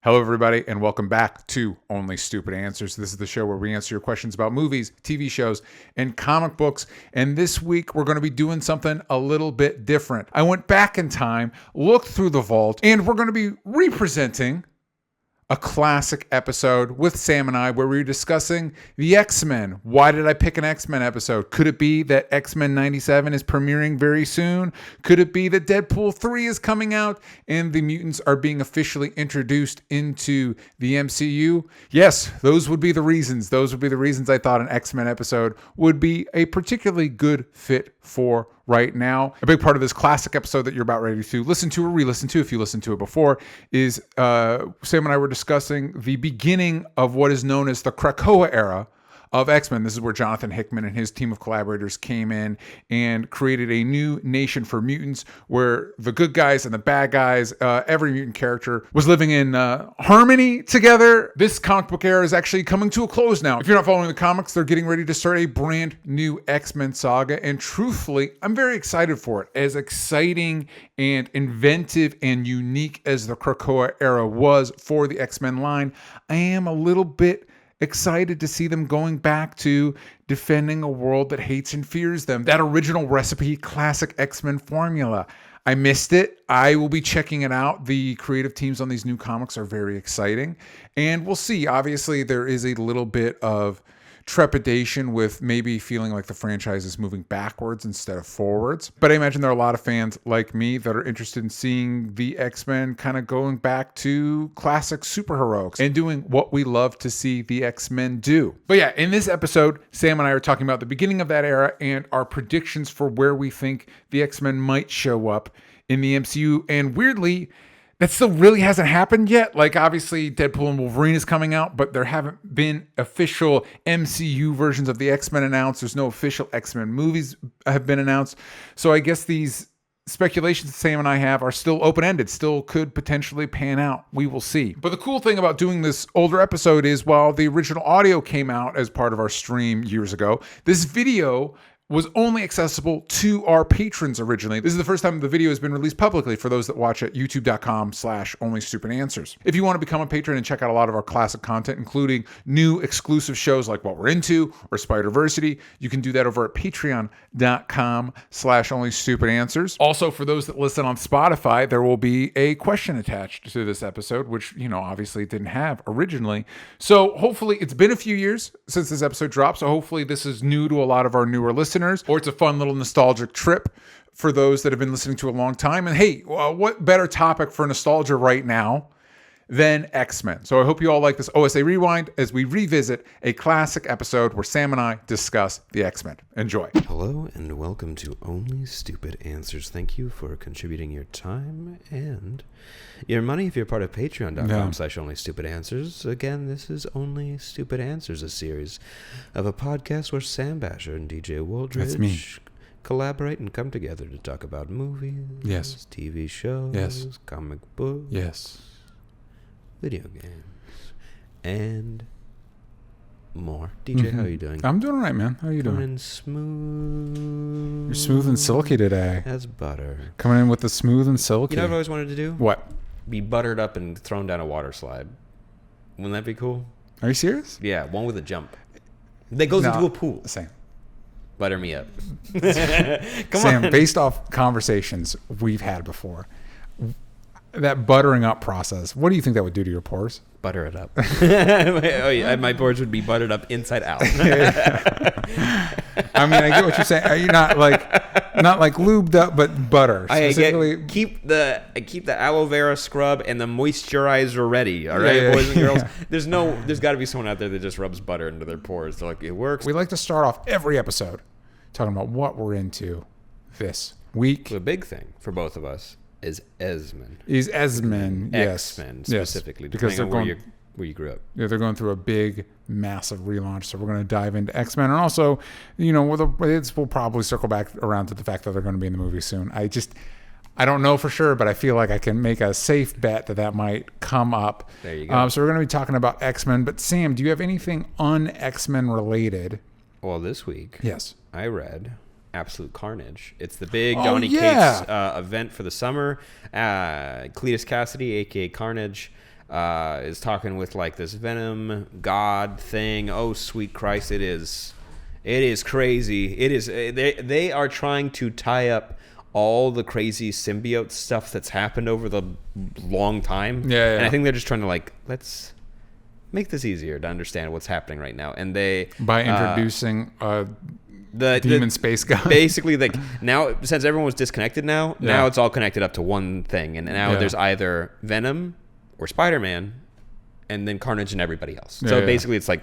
Hello, everybody, and welcome back to Only Stupid Answers. This is the show where we answer your questions about movies, TV shows, and comic books. And this week, we're going to be doing something a little bit different. I went back in time, looked through the vault, and we're going to be representing a classic episode with Sam and I where we were discussing the X-Men. Why did I pick an X-Men episode? Could it be that X-Men 97 is premiering very soon? Could it be that Deadpool 3 is coming out and the mutants are being officially introduced into the MCU? Yes, those would be the reasons. Those would be the reasons I thought an X-Men episode would be a particularly good fit for right now. A big part of this classic episode that you're about ready to listen to or re-listen to, if you listened to it before, is Sam and I were discussing the beginning of what is known as the Krakoa era of X-Men. This is where Jonathan Hickman and his team of collaborators came in and created a new nation for mutants where the good guys and the bad guys, every mutant character was living in harmony together. This comic book era is actually coming to a close now. If you're not following the comics, they're getting ready to start a brand new X-Men saga. And truthfully, I'm very excited for it. As exciting and inventive and unique as the Krakoa era was for the X-Men line, I am a little bit excited to see them going back to defending a world that hates and fears them. That original recipe, classic X-Men formula. I missed it. I will be checking it out. The creative teams on these new comics are very exciting. And we'll see. Obviously, there is a little bit of trepidation with maybe feeling like the franchise is moving backwards instead of forwards. But I imagine there are a lot of fans like me that are interested in seeing the X-Men kind of going back to classic superheroics and doing what we love to see the X-Men do. But yeah, in this episode, Sam and I are talking about the beginning of that era and our predictions for where we think the X-Men might show up in the MCU. And weirdly, that still really hasn't happened yet. Like, obviously, Deadpool and Wolverine is coming out, but there haven't been official MCU versions of the X-Men announced. There's no official X-Men movies have been announced. So I guess these speculations that Sam and I have are still open-ended, still could potentially pan out. We will see. But the cool thing about doing this older episode is while the original audio came out as part of our stream years ago, this video was only accessible to our patrons originally. This is the first time the video has been released publicly for those that watch at youtube.com/onlystupidanswers. If you want to become a patron and check out a lot of our classic content, including new exclusive shows like What We're Into or Spider-Versity, you can do that over at patreon.com/onlystupidanswers. Also, for those that listen on Spotify, there will be a question attached to this episode, which, obviously didn't have originally. So hopefully it's been a few years since this episode dropped. So hopefully this is new to a lot of our newer listeners, or it's a fun little nostalgic trip for those that have been listening to a long time. And hey, what better topic for nostalgia right now than X-Men? So I hope you all like this OSA Rewind as we revisit a classic episode where Sam and I discuss the X-Men. Enjoy. Hello and welcome to Only Stupid Answers. Thank you for contributing your time and your money if you're part of patreon.com/onlystupidanswers. Again, this is Only Stupid Answers, a series of a podcast where Sam Basher and DJ Wooldridge That's me. Collaborate and come together to talk about movies, Yes. TV shows, Yes. comic books, Yes. video games, and more. DJ, how are you doing? I'm doing all right, man. How are you Coming doing? in smooth. You're smooth and silky today. As butter. Coming in with the smooth and silky. You know what I've always wanted to do? What? Be buttered up and thrown down a water slide. Wouldn't that be cool? Are you serious? Yeah, one with a jump. That goes into a pool. Same. Butter me up. Come Sam, on. based off conversations we've had before, that buttering up process, what do you think that would do to your pores? Butter it up. Oh, yeah, my pores would be buttered up inside out. I mean, I get what you're saying. Are you not like lubed up, but butter? Keep the aloe vera scrub and the moisturizer ready. All right, boys and girls. There's got to be someone out there that just rubs butter into their pores. They're like, it works. We like to start off every episode talking about what we're into this week. The big thing for both of us is X-Men. X-Men, yes. X-Men specifically, yes. Because depending on where you grew up. Yeah, they're going through a big, massive relaunch, so we're going to dive into X-Men. And also, we'll probably circle back around to the fact that they're going to be in the movie soon. I don't know for sure, but I feel like I can make a safe bet that might come up. There you go. So we're going to be talking about X-Men. But Sam, do you have anything un-X-Men related? Well, this week, yes, I read Absolute Carnage. It's the big Donny Cates event for the summer. Cletus Cassidy, a.k.a. Carnage, is talking with like this Venom God thing. Oh, sweet Christ, it is crazy. It is. They are trying to tie up all the crazy symbiote stuff that's happened over the long time. Yeah. And I think they're just trying to like, let's make this easier to understand what's happening right now. And they by introducing the demon space guy. Basically, like now, since everyone was disconnected now it's all connected up to one thing. And now there's either Venom or Spider-Man, and then Carnage and everybody else. So basically, it's like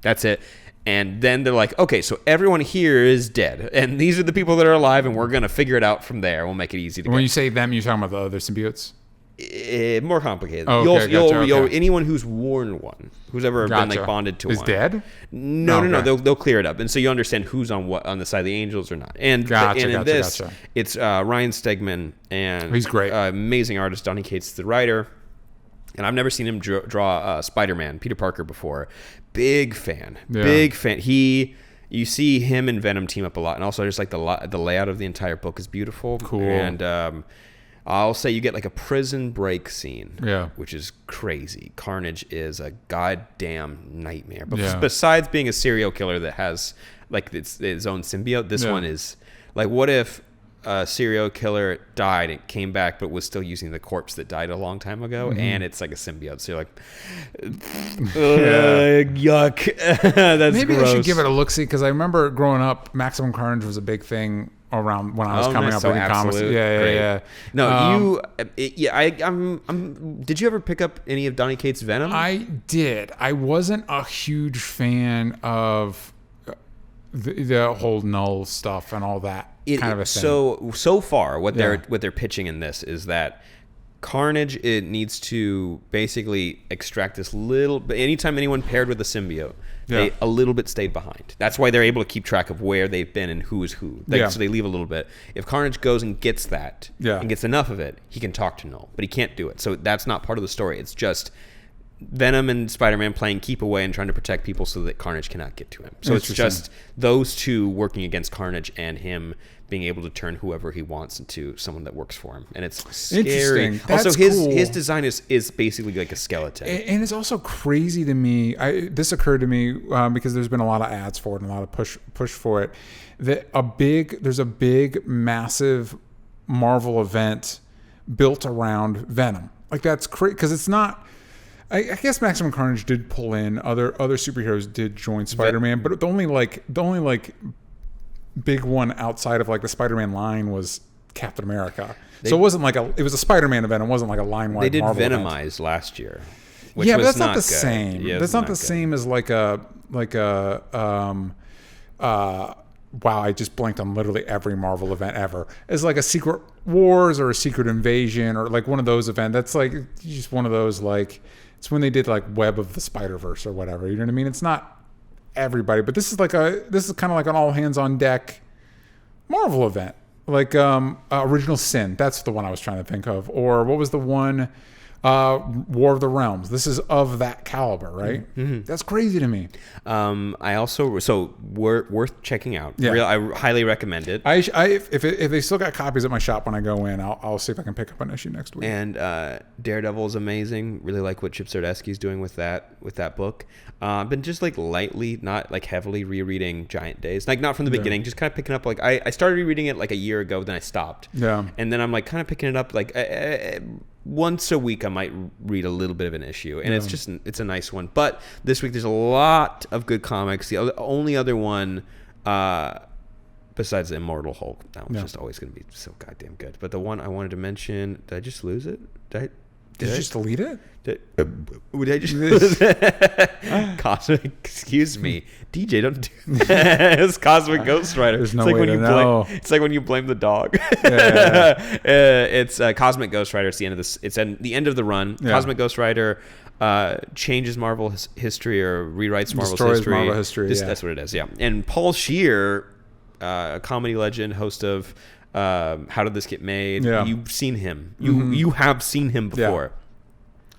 that's it. And then they're like, okay, so everyone here is dead, and these are the people that are alive, and we're gonna figure it out from there. We'll make it easy to. When you say them, you're talking about the other symbiotes. More complicated. Oh, okay, You'll anyone who's worn one, who's ever been like bonded to is one, dead. No. They'll clear it up, and so you understand who's on what on the side of the angels or not. And in this, it's Ryan Stegman, and he's great, amazing artist. Donny Cates, the writer. And I've never seen him draw Spider-Man, Peter Parker, before. Big fan. You see him and Venom team up a lot, and also just like the layout of the entire book is beautiful. Cool. And I'll say you get like a prison break scene, which is crazy. Carnage is a goddamn nightmare. But besides being a serial killer that has like its own symbiote, this one is like, what if a serial killer died and came back but was still using the corpse that died a long time ago, and it's like a symbiote, so you're like yuck. That's maybe gross. I should give it a look-see, because I remember growing up Maximum Carnage was a big thing around when I was coming up reading comics. No, did you ever pick up any of Donny Cates' Venom? I did. I wasn't a huge fan of the whole null stuff and all that kind of a thing. So far, what they're pitching in this is that Carnage, it needs to basically extract this little. Anytime anyone paired with a symbiote, they a little bit stayed behind. That's why they're able to keep track of where they've been and who is who. So they leave a little bit. If Carnage goes and gets that and gets enough of it, he can talk to Null, but he can't do it. So that's not part of the story. It's just Venom and Spider-Man playing keep away and trying to protect people so that Carnage cannot get to him. So it's just those two working against Carnage and him being able to turn whoever he wants into someone that works for him. And it's scary. That's also, cool. his design is basically like a skeleton. And it's also crazy to me. This occurred to me because there's been a lot of ads for it and a lot of push for it. That there's a big, massive Marvel event built around Venom. Like that's crazy, because it's not. I guess Maximum Carnage did pull in other superheroes did join Spider-Man, but the only big one outside of like the Spider-Man line was Captain America. So it wasn't like it was a Spider-Man event. It wasn't like a line-wide. They did Marvel Venomize event. Last year. But that's not the same. That's not the same as like a wow, I just blanked on literally every Marvel event ever. It's like a Secret Wars or a Secret Invasion or like one of those events. That's like just one of those, like, it's when they did like Web of the Spider-Verse or whatever. You know what I mean? It's not everybody, but this is kind of like an all hands on deck Marvel event. Like Original Sin. That's the one I was trying to think of. Or what was the one? War of the Realms. This is of that caliber, right? Mm-hmm. That's crazy to me. I also worth checking out. Yeah. I highly recommend it. If they still got copies at my shop when I go in, I'll see if I can pick up an issue next week. And Daredevil is amazing. Really like what Chip Zdarsky's doing with that book. Been just like lightly, not like heavily rereading Giant Days. Like not from the beginning, just kind of picking up. Like I started rereading it like a year ago, then I stopped. Yeah. And then I'm like kind of picking it up like once a week. I might read a little bit of an issue, and it's a nice one. But this week there's a lot of good comics. The only other one besides the Immortal Hulk, that one's just always going to be so goddamn good. But the one I wanted to mention, did I just lose it? Did you just delete it? Did I just lose it? Cosmic, excuse me. DJ, don't do that. It's Cosmic Ghost Rider. There's no way to know. It's like when you blame the dog. It's Cosmic Ghost Rider. It's the end of this. It's at the end of the run. Yeah. Cosmic Ghost Rider changes Marvel history or rewrites Marvel's history. Marvel history. That's what it is. Yeah. And Paul Scheer, a comedy legend, host of How Did This Get Made? Yeah. You've seen him. You have seen him before.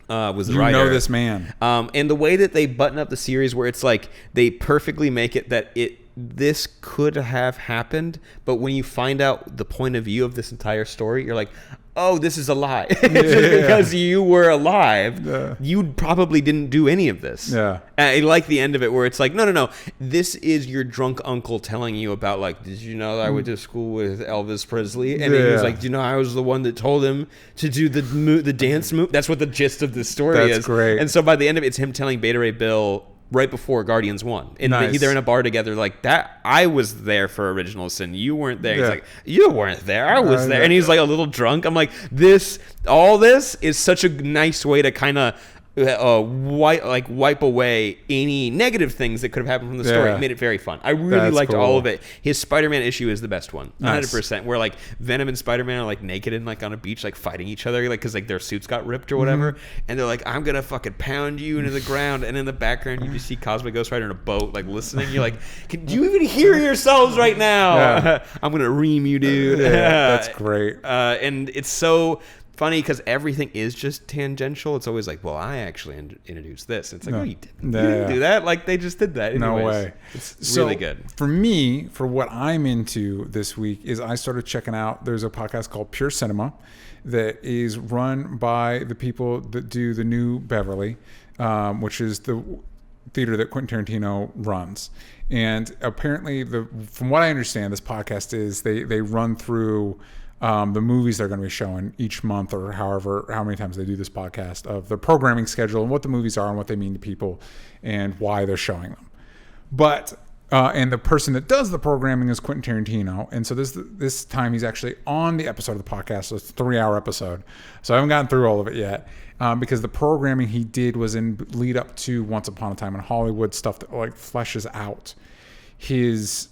Was the writer. You know this man. And the way that they button up the series, where it's like they perfectly make it that it this could have happened, but when you find out the point of view of this entire story, you're like, oh, this is a lie. Because you were alive, you probably didn't do any of this. I like the end of it where it's like, no, this is your drunk uncle telling you about, like, did you know that I went to school with Elvis Presley? And he was like, do you know I was the one that told him to do the dance move? That's what the gist of this story is. That's great. And so by the end of it, it's him telling Beta Ray Bill right before Guardians 1. And they're in a bar together like that. I was there for Original Sin. You weren't there. He's like, you weren't there. I was there. And he's like a little drunk. I'm like, all this is such a nice way to kind of wipe away any negative things that could have happened from the story. It made it very fun. I really liked all of it. His Spider-Man issue is the best one, 100%. Where like Venom and Spider-Man are like naked and like on a beach, like fighting each other, like because like their suits got ripped or whatever, and they're like, "I'm gonna fucking pound you into the ground." And in the background, you just see Cosmic Ghost Rider in a boat, like listening. You're like, "Can you even hear yourselves right now?" I'm gonna ream you, dude. That's great. And it's so funny because everything is just tangential. It's always like, well, I actually introduced this. It's like, no, you didn't. You didn't do that. Like they just did that. Anyways, no way. It's really good. For me, for what I'm into this week is I started checking out, there's a podcast called Pure Cinema that is run by the people that do the New Beverly, which is the theater that Quentin Tarantino runs. And apparently, from what I understand, this podcast is they run through the movies they're going to be showing each month, or how many times they do this podcast, of the programming schedule and what the movies are and what they mean to people and why they're showing them. But and the person that does the programming is Quentin Tarantino, and so this time he's actually on the episode of the podcast, so it's a 3-hour episode. So I haven't gotten through all of it yet because the programming he did was in lead up to Once Upon a Time in Hollywood, stuff that like fleshes out his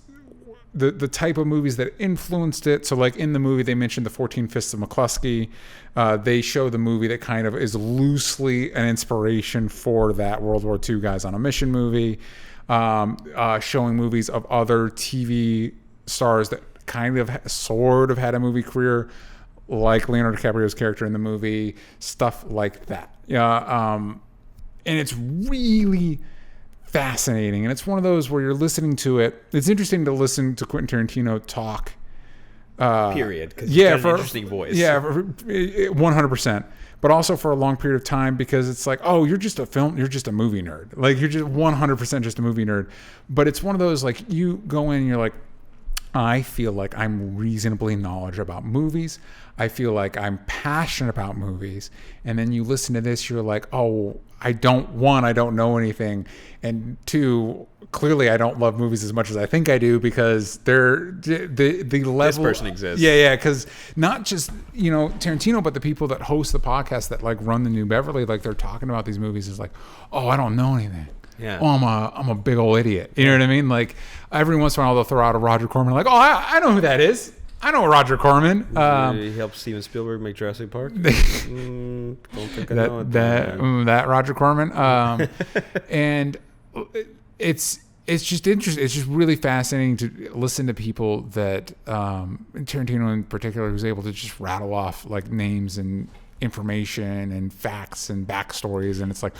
the type of movies that influenced it. So like in the movie, they mentioned the 14 Fists of McCluskey. They show the movie that kind of is loosely an inspiration for that World War II Guys on a Mission movie, showing movies of other TV stars that kind of sort of had a movie career, like Leonardo DiCaprio's character in the movie, stuff like that. And it's really fascinating, and it's one of those where you're listening to it. It's interesting to listen to Quentin Tarantino talk. Period. Because he's got an interesting voice. Yeah, 100%. But also for a long period of time, because it's like, oh, you're just a movie nerd. Like you're just 100% just a movie nerd. But it's one of those, like, you go in and you're like, I feel like I'm reasonably knowledgeable about movies. I feel like I'm passionate about movies. And then you listen to this, you're like, oh, I don't know anything. And 2, clearly I don't love movies as much as I think I do, because they're the level. This person exists. Yeah. Because not just, Tarantino, but the people that host the podcast that like run the New Beverly, like they're talking about these movies is like, oh, I don't know anything. Yeah. Oh, I'm a big old idiot. You know what I mean? Like every once in a while they'll throw out a Roger Corman. Like, oh, I know who that is. I know Roger Corman. He helped Steven Spielberg make Jurassic Park. Don't think I know it. That Roger Corman. And it's just interesting. It's just really fascinating to listen to people that Tarantino in particular, who's able to just rattle off like names and information and facts and backstories. And it's like,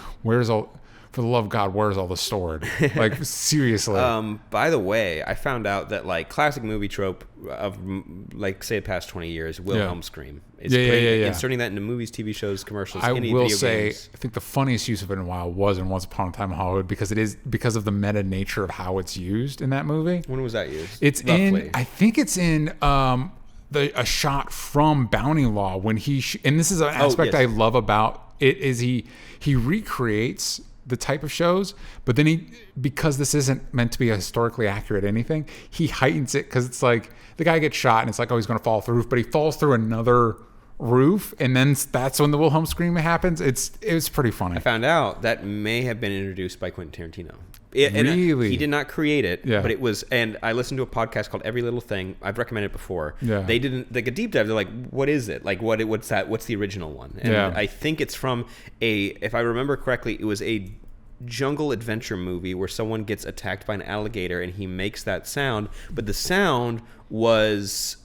for the love of God, where's all the stored? Like, seriously. By the way, I found out that, like, classic movie trope of, like, say, the past 20 years, Wilhelm scream. It's inserting that into movies, TV shows, commercials, any video games. I think the funniest use of it in a while was in Once Upon a Time in Hollywood, because because of the meta nature of how it's used in that movie. When was that used? I think it's in a shot from Bounty Law when and this is an aspect I love about it, is he recreates the type of shows, but then because this isn't meant to be a historically accurate anything, he heightens it, because it's like the guy gets shot and it's like, oh, he's going to fall through the roof, but he falls through another roof, and then that's when the Wilhelm scream happens. It was pretty funny. I found out that may have been introduced by Quentin Tarantino. Really? He did not create it, but it was, and I listened to a podcast called Every Little Thing. I've recommended it before. Yeah. They didn't, like, a deep dive. They're like, what is it? Like, what's that? What's the original one? And I think it's from if I remember correctly, it was a jungle adventure movie where someone gets attacked by an alligator and he makes that sound, but the sound was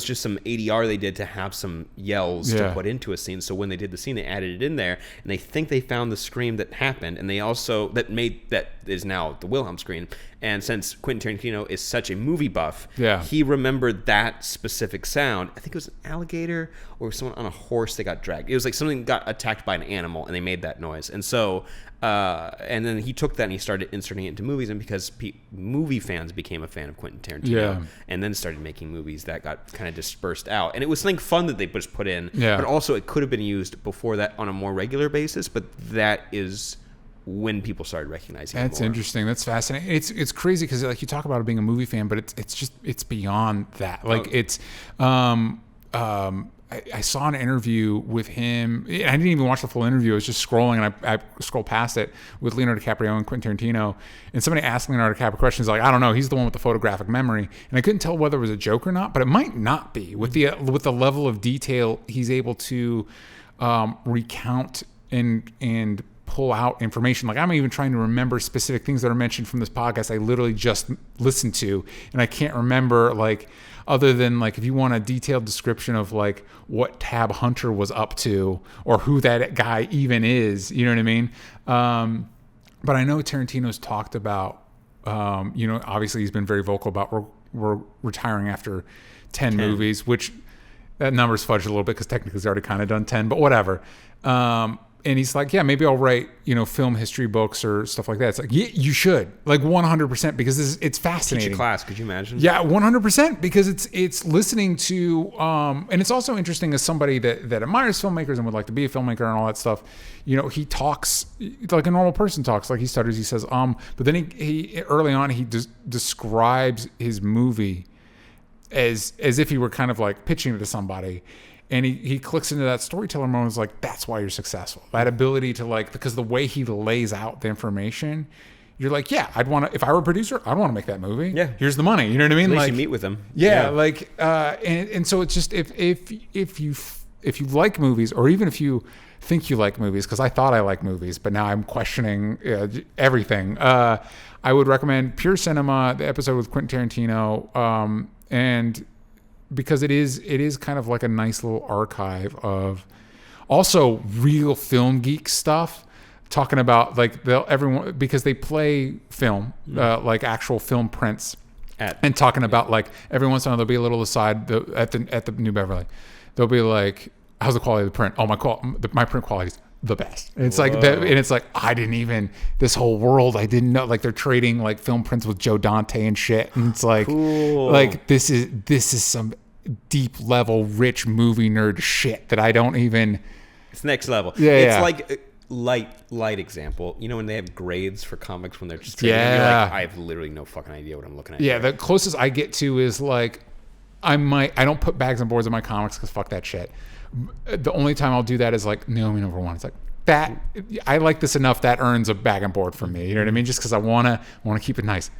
just some ADR they did to have some yells to put into a scene. So when they did the scene, they added it in there, and they think they found the scream that happened, and they also that is now the Wilhelm scream. And since Quentin Tarantino is such a movie buff, Yeah. he remembered that specific sound. I think it was an alligator or someone on a horse that got dragged. It was like something got attacked by an animal, and they made that noise. And so, and then he took that and he started inserting it into movies, and because movie fans became a fan of Quentin Tarantino, and then started making movies that got kind of dispersed out. And it was something fun that they just put in, but also it could have been used before that on a more regular basis, but that is when people started recognizing it more. That's interesting. That's fascinating. It's crazy because like you talk about it being a movie fan, but it's beyond that. Like it's I saw an interview with him. I didn't even watch the full interview. I was just scrolling, and I scrolled past it with Leonardo DiCaprio and Quentin Tarantino. And somebody asked Leonardo DiCaprio questions like, I don't know, he's the one with the photographic memory. And I couldn't tell whether it was a joke or not, but it might not be. With the level of detail he's able to recount and pull out information. Like I'm even trying to remember specific things that are mentioned from this podcast I literally just listened to, and I can't remember, like, other than like if you want a detailed description of like what Tab Hunter was up to or who that guy even is, you know what I mean? But I know Tarantino's talked about, obviously he's been very vocal about we're retiring after 10 movies, which that number's fudged a little bit because technically he's already kind of done 10, but whatever. And he's like, yeah, maybe I'll write, film history books or stuff like that. It's like, yeah, you should, like 100%, because it's fascinating. Teach a class, could you imagine? Yeah, 100%, because it's listening to, and it's also interesting as somebody that admires filmmakers and would like to be a filmmaker and all that stuff. He talks like a normal person talks, like he stutters, he says, but then he early on, he describes his movie as if he were kind of like pitching it to somebody. And he clicks into that storyteller mode and is like, that's why you're successful. That ability to like, because the way he lays out the information, you're like, yeah, I'd want to, if I were a producer, I'd want to make that movie. Yeah. Here's the money. You know what I mean? At least like, you meet with them. Yeah. Like, and so it's just, if you like movies, or even if you think you like movies, because I thought I liked movies, but now I'm questioning everything. I would recommend Pure Cinema, the episode with Quentin Tarantino, and because it is kind of like a nice little archive of also real film geek stuff, talking about like everyone, because they play film, like actual film prints, and talking about like every once in a while there'll be a little aside at the New Beverly, they'll be like, how's the quality of the print? Oh, my print quality is the best. And it's like that, and it's like, I didn't even, this whole world, I didn't know, like they're trading like film prints with Joe Dante and shit, and it's like, cool. Like this is some deep level rich movie nerd shit that I don't even, it's next level. Like light example, when they have grades for comics when they're just trading, you're like, I have literally no fucking idea what I'm looking at here. The closest I get to is like, I don't put bags and boards in my comics because fuck that shit. The only time I'll do that is like Naomi #1. It's like, that I like this enough that earns a bag and board for me. You know what I mean? Just because I want to keep it nice.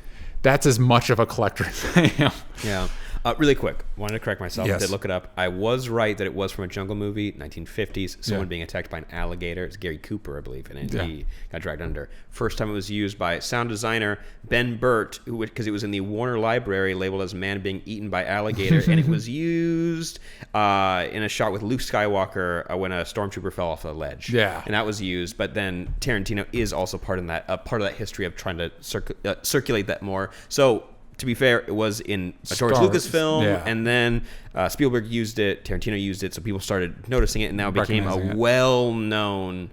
That's as much of a collector as I am. Yeah. Really quick, wanted to correct myself. Yes. I did look it up. I was right that it was from a jungle movie, 1950s. Someone being attacked by an alligator. It's Gary Cooper, I believe, and he got dragged under. First time it was used by sound designer Ben Burt, because it was in the Warner Library labeled as "Man Being Eaten by Alligator," and it was used in a shot with Luke Skywalker when a stormtrooper fell off a ledge. Yeah, and that was used. But then Tarantino is also part of that history of trying to circulate that more. So, to be fair, it was in a George Lucas film, and then Spielberg used it, Tarantino used it, so people started noticing it, and now it became a well-known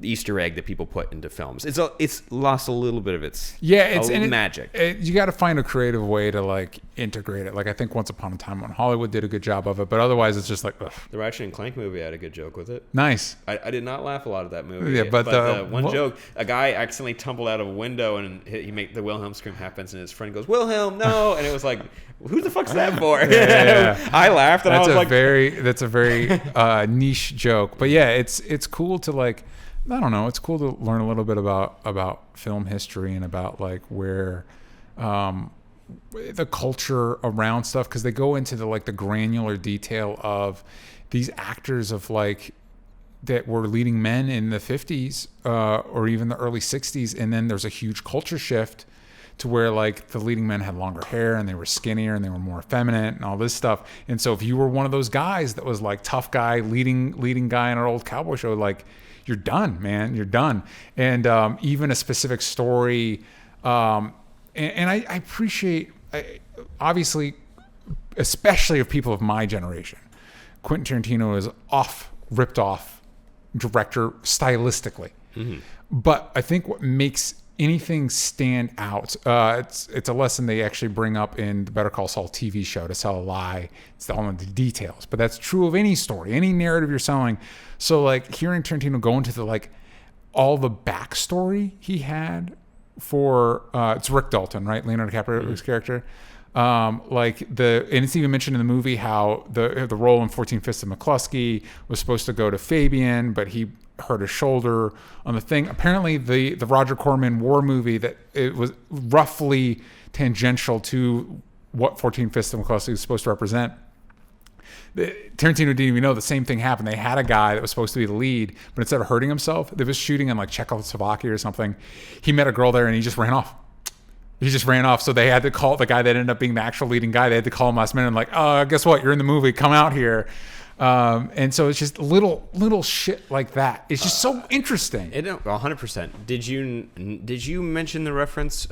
Easter egg that people put into films. It's lost a little bit of its magic. You got to find a creative way to like integrate it. Like I think Once Upon a Time when Hollywood did a good job of it, but otherwise it's just like, ugh. The Ratchet and Clank movie had a good joke with it. Nice. I did not laugh a lot of that movie. Yeah, but the one joke, a guy accidentally tumbled out of a window and he made the Wilhelm scream happens, and his friend goes, "Wilhelm, no!" And it was like, who the fuck's that for? I laughed, and I was like, that's a very niche joke, but yeah, it's cool to like. I don't know. It's cool to learn a little bit about film history and about like where the culture around stuff, because they go into the granular detail of these actors of like that were leading men in the 50s or even the early 60s, and then there's a huge culture shift to where like the leading men had longer hair and they were skinnier and they were more effeminate and all this stuff. And so if you were one of those guys that was like tough guy leading guy in an old cowboy show, like, you're done, man. You're done. And even a specific story and I appreciate, obviously, especially of people of my generation, Quentin Tarantino is ripped off director stylistically. Mm-hmm. But I think what makes anything stand out, it's a lesson they actually bring up in the Better Call Saul TV show, to sell a lie. It's all in the details, but that's true of any story, any narrative you're selling. So like hearing Tarantino go into the like all the backstory he had for it's Rick Dalton, right? Leonardo DiCaprio's character. And it's even mentioned in the movie how the role in 14 Fists of McCluskey was supposed to go to Fabian, but he hurt his shoulder on the thing. Apparently the Roger Corman war movie, that it was roughly tangential to what 14 Fists of McCluskey was supposed to represent. Tarantino didn't even know the same thing happened. They had a guy that was supposed to be the lead, but instead of hurting himself, they was shooting in like Czechoslovakia or something. He met a girl there and he just ran off. So they had to call the guy that ended up being the actual leading guy. They had to call him last minute and like, guess what? You're in the movie. Come out here. And so it's just little shit like that. It's just so interesting. 100%. Did you mention the reference,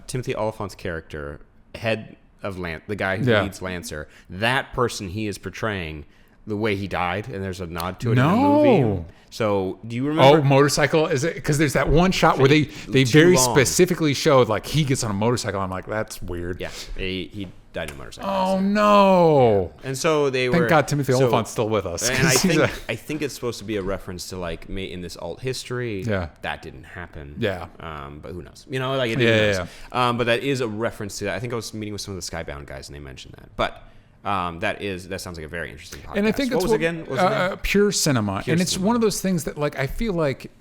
Timothy Oliphant's character, head of the guy who leads Lancer, that person he is portraying, the way he died, and there's a nod to it in the movie. So do you remember? Oh, motorcycle? Is it? Because there's that one shot where they very specifically showed like he gets on a motorcycle. I'm like, that's weird. Yeah, he died in a motorcycle. Oh no! Yeah. And so Thank God Timothy Oliphant's still with us. And I think it's supposed to be a reference to like in this alt history. Yeah, that didn't happen. Yeah. But who knows? You know, like it didn't. Yeah. But that is a reference to that. I think I was meeting with some of the Skybound guys and they mentioned that. But. That sounds like a very interesting podcast. And I think what was it again? Pure cinema. It's one of those things that like I feel like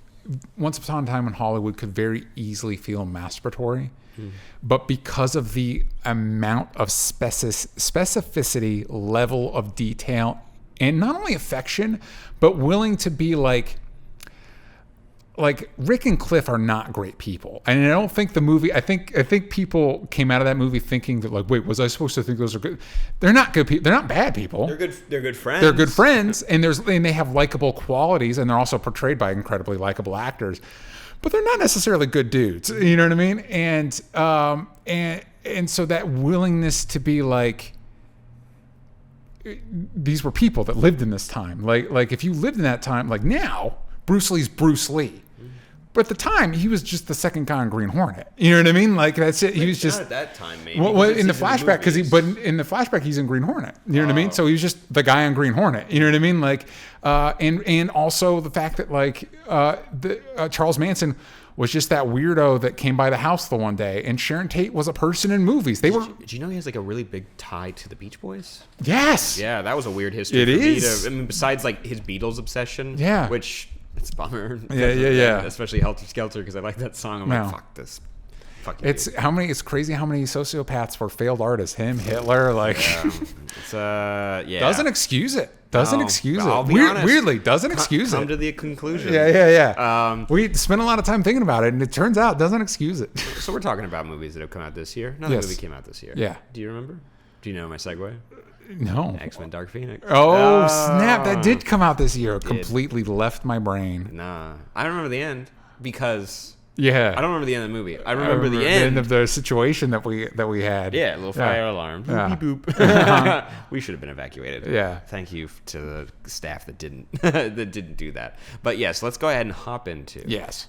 once upon a time in Hollywood could very easily feel masturbatory. But because of the amount of specificity, level of detail, and not only affection, but willing to be like Rick and Cliff are not great people. And I don't think the movie, I think people came out of that movie thinking that like, wait, was I supposed to think those are good? They're not good people. They're not bad people. They're good friends. They're good friends. And they have likable qualities, and they're also portrayed by incredibly likable actors. But they're not necessarily good dudes. You know what I mean? And so that willingness to be like, these were people that lived in this time. Like if you lived in that time, like now, Bruce Lee's Bruce Lee. But at the time, he was just the second guy on Green Hornet. You know what I mean? Like that's it. He was just not at that time, maybe. Well, in the flashback, in the flashback, he's in Green Hornet. You know what I mean? So he was just the guy on Green Hornet. You know what I mean? Like, and also the fact that like Charles Manson was just that weirdo that came by the house the one day, and Sharon Tate was a person in movies. Did you know he has like a really big tie to the Beach Boys? Yes. Yeah, that was a weird history. It is. I mean, besides like his Beatles obsession. Yeah. Which. It's a bummer. Yeah. Especially Helter Skelter, because I like that song. I'm like, fuck this. Fuck you. It's crazy how many sociopaths were failed artists. Him, Hitler, like. Yeah. Doesn't excuse it. I'll be honest. Weirdly, doesn't excuse it. Come to the conclusion. Yeah. We spent a lot of time thinking about it, and it turns out it doesn't excuse it. So we're talking about movies that have come out this year. Another movie came out this year. Yeah. Do you remember? Do you know my segue? No. X-Men Dark Phoenix. Oh, snap. That did come out this year. Completely left my brain. Nah. I don't remember the end because... Yeah. I don't remember the end of the movie. I remember the end of the situation that we had. Yeah, a little fire alarm. Yeah. Boop, boop. We should have been evacuated. Yeah. Thank you to the staff that didn't do that. But yes, let's go ahead and hop into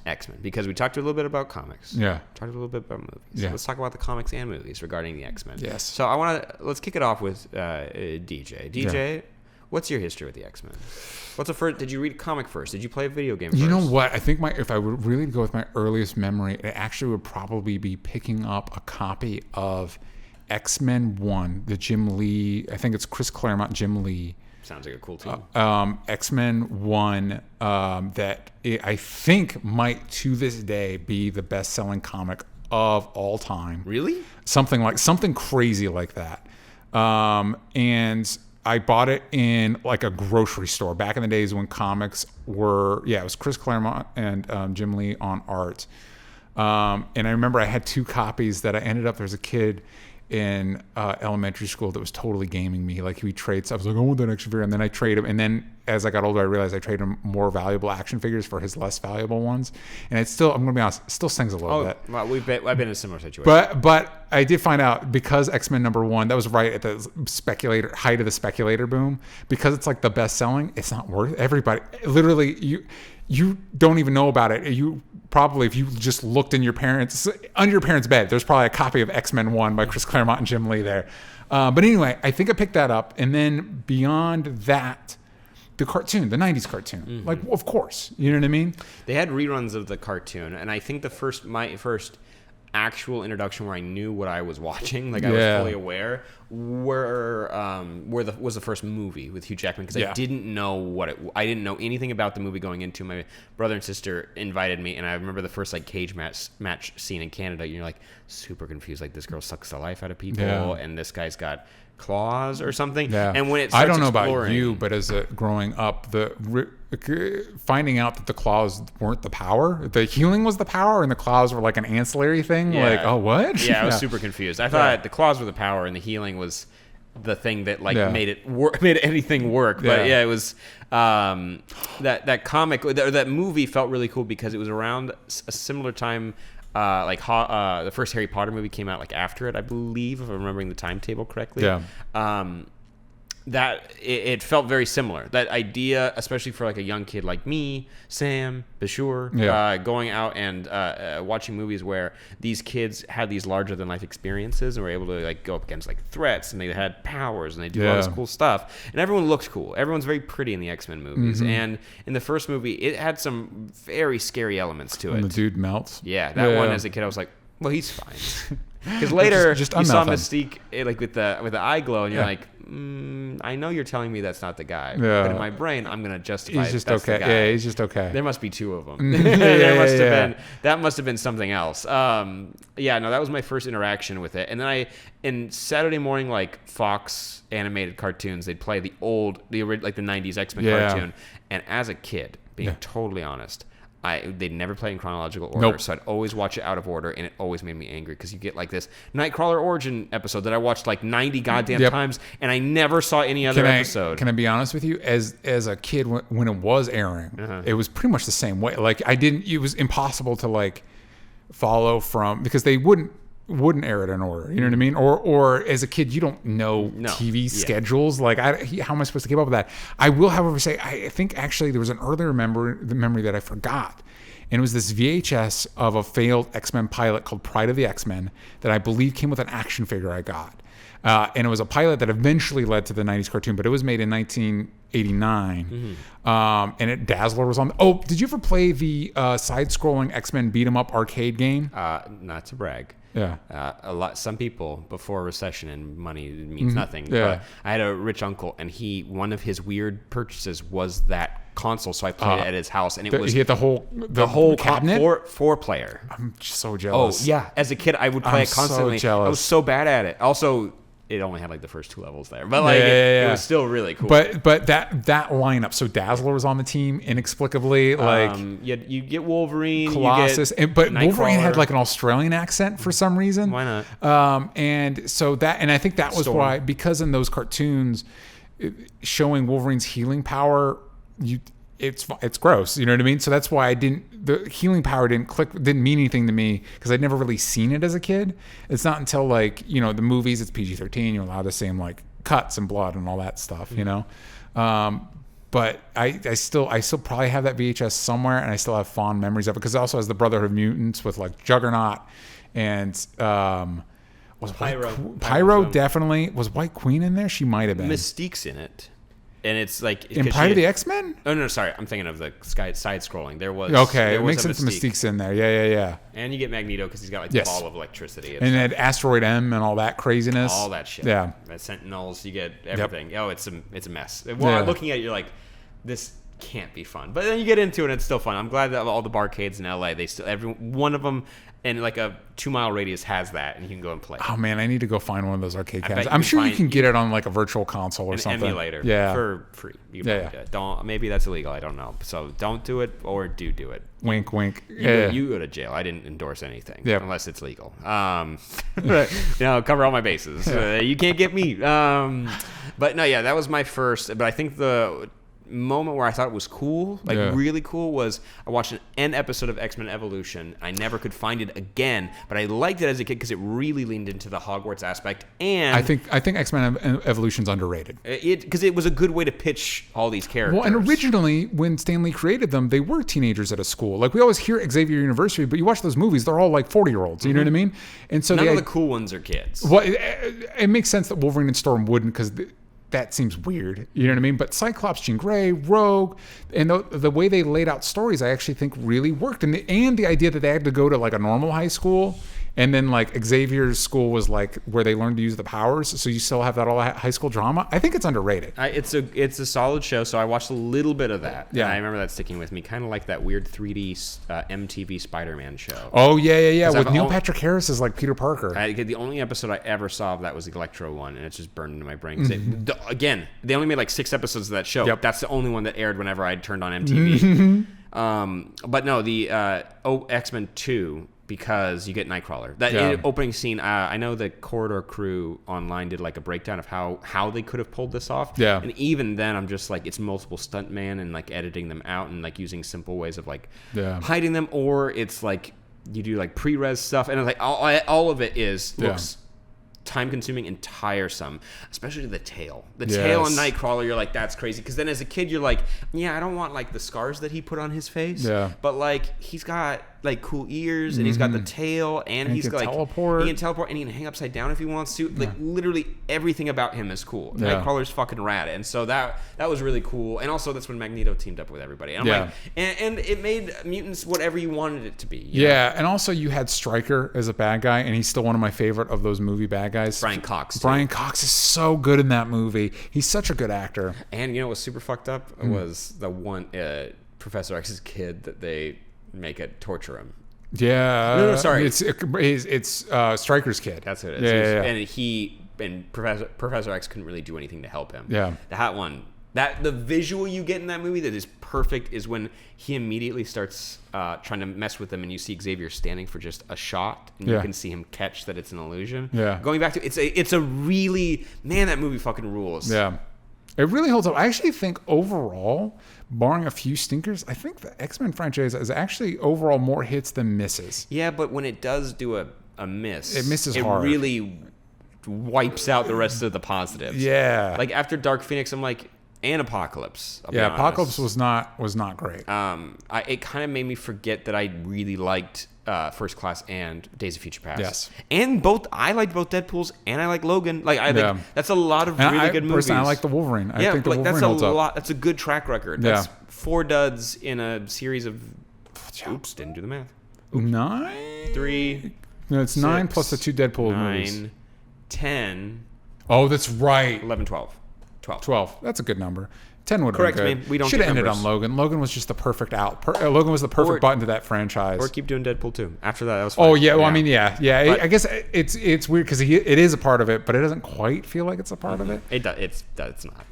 X-Men, because we talked a little bit about comics. Yeah. Talked a little bit about movies. Yeah. Let's talk about the comics and movies regarding the X-Men. Yes. So let's kick it off with DJ. DJ, what's your history with the X-Men? Did you read a comic first? Did you play a video game first? You know what? I think if I would really go with my earliest memory, it actually would probably be picking up a copy of X-Men 1, the Jim Lee, I think it's Chris Claremont, Jim Lee. Sounds like a cool team. X-Men 1 that I think might to this day be the best-selling comic of all time. Really? Something crazy like that. And I bought it in like a grocery store back in the days when comics were, it was Chris Claremont and Jim Lee on art. And I remember I had two copies that I ended up, there's a kid in elementary school that was totally gaming me. Like, he trades. I was like, I want that action figure, and then I trade him. And then as I got older, I realized I traded him more valuable action figures for his less valuable ones. And it's still, I'm gonna be honest, it still stings a little bit. Well, I've been in a similar situation. But I did find out, because X-Men #1, that was right at the height of the speculator boom. Because it's like the best selling, it's not worth everybody. Literally, you don't even know about it. You probably, if you just looked in under your parents' bed, there's probably a copy of X-Men 1 by Chris Claremont and Jim Lee there. But anyway, I think I picked that up. And then beyond that, the cartoon, the 90s cartoon. Like, of course, you know what I mean? They had reruns of the cartoon, and I think my first actual introduction where I knew what I was watching, like I was fully aware, was the first movie with Hugh Jackman, because I didn't know I didn't know anything about the movie going into. My brother and sister invited me, and I remember the first like cage match scene in Canada. You're like super confused, like this girl sucks the life out of people, and this guy's got claws or something. And when it starts, I don't know about you, but as growing up, finding out that the claws weren't the power, the healing was the power, and the claws were like an ancillary thing. Like, oh, what? Yeah, I was super confused. I thought the claws were the power and the healing was the thing that like made anything work. But it was that comic, that movie felt really cool because it was around a similar time. The first Harry Potter movie came out like after it, I believe, if I'm remembering the timetable correctly. That it felt very similar. That idea, especially for like a young kid like me, Sam, Bashur, going out and watching movies where these kids had these larger than life experiences and were able to like go up against like threats, and they had powers and they do all this cool stuff, and everyone looked cool. Everyone's very pretty in the X-Men movies, and in the first movie, it had some very scary elements to it. And the dude melts. Yeah, that one as a kid, I was like, well, he's fine. Because later you saw Mystique like with the eye glow, and you're like, I know you're telling me that's not the guy, but in my brain, I'm gonna justify he's just that's okay. the guy. Yeah, he's just okay. There must be two of them. That must have been something else. That was my first interaction with it. And then in Saturday morning, like Fox animated cartoons, they'd play the 90s X-Men cartoon. And as a kid, being totally honest, they'd never play in chronological order, so I'd always watch it out of order, and it always made me angry because you get like this Nightcrawler origin episode that I watched like 90 goddamn times, and I never saw any other episode. Can I be honest with you? As a kid, when it was airing, it was pretty much the same way. Like it was impossible to like follow because they wouldn't air it in order. You know what I mean? Or as a kid, you don't know TV schedules. Like, how am I supposed to keep up with that? I will, however, say I think actually there was an earlier memory that I forgot. And it was this VHS of a failed X-Men pilot called Pride of the X-Men that I believe came with an action figure I got. And it was a pilot that eventually led to the 90s cartoon, but it was made in 1989. And Dazzler was on. Oh, did you ever play the side-scrolling X-Men beat-em-up arcade game? Not to brag. Yeah. Some people, before recession and money means nothing. But I had a rich uncle, and one of his weird purchases was that console, so I played it at his house, and he had the whole cabinet, four player. I'm just so jealous. Oh yeah, as a kid I would play it constantly. So jealous. I was so bad at it. Also, it only had like the first 2 levels there, but like it was still really cool. But that lineup. So Dazzler was on the team inexplicably. Like you get Wolverine, Colossus, but Wolverine had like an Australian accent for some reason. Why not? And I think that was why, because in those cartoons showing Wolverine's healing power, it's gross. You know what I mean? So that's why the healing power didn't mean anything to me, because I'd never really seen it as a kid. It's not until like, the movies, it's PG-13, you're allowed to see them like cuts and blood and all that stuff, but I still probably have that VHS somewhere, and I still have fond memories of it, because it also has the Brotherhood of Mutants with like Juggernaut and was Pyro definitely. Was White Queen in there? She might have been. Mystique's in it. And it's like in Pride of the X-Men. Oh no, sorry, I'm thinking of the side scrolling. There was it makes sense. Mystique's in there. Yeah. And you get Magneto because he's got like the ball of electricity. And then Asteroid M and all that craziness. All that shit. Yeah. Sentinels. You get everything. Oh, it's a mess. Well, looking at it, you're like, this can't be fun. But then you get into it and it's still fun. I'm glad that all the barcades in LA, every one of them in like a 2-mile radius has that, and you can go and play. Oh man, I need to go find one of those arcade cabinets. bet I'm you sure you can can get it on like a virtual console or An something. emulator for free. You can probably do it. Don't, maybe that's illegal. I don't know. So don't do it, or do it. Wink, wink. You go to jail. I didn't endorse anything unless it's legal. Cover all my bases. You can't get me. But no, yeah, that was my first. But I think the moment where I thought it was cool, really cool, was I watched an episode of X-Men Evolution. I never could find it again, but I liked it as a kid because it really leaned into the Hogwarts aspect. And I think X-Men Evolution's underrated. Because it was a good way to pitch all these characters. Well, and originally when Stan Lee created them, they were teenagers at a school. Like we always hear Xavier University, but you watch those movies, they're all like 40-year-olds. You know what I mean? And so none of the cool ones are kids. Well, it makes sense that Wolverine and Storm wouldn't, because that seems weird. You know what I mean? But Cyclops, Jean Grey, Rogue, and the way they laid out stories, I actually think really worked. And the idea that they had to go to like a normal high school, and then like Xavier's school was like where they learned to use the powers, so you still have that all high school drama. I think it's underrated. It's a solid show, so I watched a little bit of that. Yeah, and I remember that sticking with me, kind of like that weird 3D MTV Spider-Man show. Oh yeah. With Neil Patrick Harris as like Peter Parker. The only episode I ever saw of that was the Electro one, and it's just burned into my brain. Again, they only made like 6 episodes of that show. Yep. That's the only one that aired whenever I turned on MTV. But no, the X-Men 2. Because you get Nightcrawler. That opening scene, I know the Corridor crew online did like a breakdown of how they could have pulled this off. Yeah. And even then, I'm just like, it's multiple stuntman and like editing them out and like using simple ways of like hiding them, or it's like you do like pre-res stuff, and it's like all of it looks time-consuming and tiresome, especially the tail. The tail on Nightcrawler, you're like, that's crazy. Because then as a kid, you're like, yeah, I don't want like the scars that he put on his face. Yeah. But like, he's got like cool ears, and he's got the tail, and he's like teleport. He can teleport, and he can hang upside down if he wants to. Like literally everything about him is cool. Nightcrawler's fucking rad, and so that was really cool. And also that's when Magneto teamed up with everybody. And I'm like, and it made mutants whatever you wanted it to be. You know? And also you had Stryker as a bad guy, and he's still one of my favorite of those movie bad guys. Brian Cox. Brian Cox is so good in that movie. He's such a good actor. And you know what was super fucked up was the one Professor X's kid that they make it torture him. Yeah. No, sorry. It's Stryker's kid. That's what it is. And Professor X couldn't really do anything to help him. Yeah. That one. The visual you get in that movie that is perfect is when he immediately starts trying to mess with them, and you see Xavier standing for just a shot, and you can see him catch that it's an illusion. Yeah. Going back to it's a really, man, that movie fucking rules. Yeah. It really holds up. I actually think overall, barring a few stinkers, I think the X-Men franchise is actually overall more hits than misses. Yeah, but when it does do a miss, it misses hard. It really wipes out the rest of the positives. Yeah. Like after Dark Phoenix, I'm like, and Apocalypse. Apocalypse was not great. It kind of made me forget that I really liked First Class and Days of Future Past. Yes. And I liked both Deadpools, and I like Logan. That's a lot of really good movies. Personally, I like the Wolverine. I think the Wolverine holds up. That's a good track record. That's 4 duds in a series of. Oops, didn't do the math. 9? 3. No, it's 6, 9 plus the 2 Deadpool movies. 9, 10. Oh, that's right. 11, 12. 12. That's a good number. 10 would have been good. Correct me. We don't should have ended on Logan. Logan was just the perfect out. Logan was the perfect button to that franchise. Or keep doing Deadpool 2. After that was fine. Oh, yeah. Well, I mean, yeah. I guess it's weird because it is a part of it, but it doesn't quite feel like it's a part of it. It's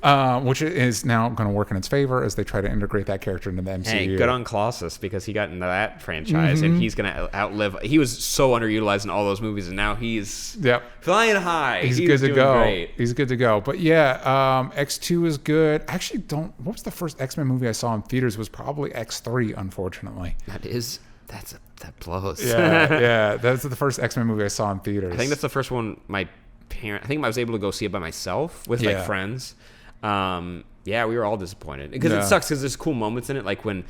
not. Which is now going to work in its favor as they try to integrate that character into the MCU. Hey, good on Colossus, because he got into that franchise, and he's going to outlive. He was so underutilized in all those movies, and now he's flying high. He's good to go. Great. He's good to go. But yeah, X2 is good. I actually don't. What was the first X-Men movie I saw in theaters? Was probably X3, unfortunately. That blows. Yeah. That's the first X-Men movie I saw in theaters. I think that's the first one I was able to go see it by myself with like friends. We were all disappointed because it sucks because there's cool moments in it, like when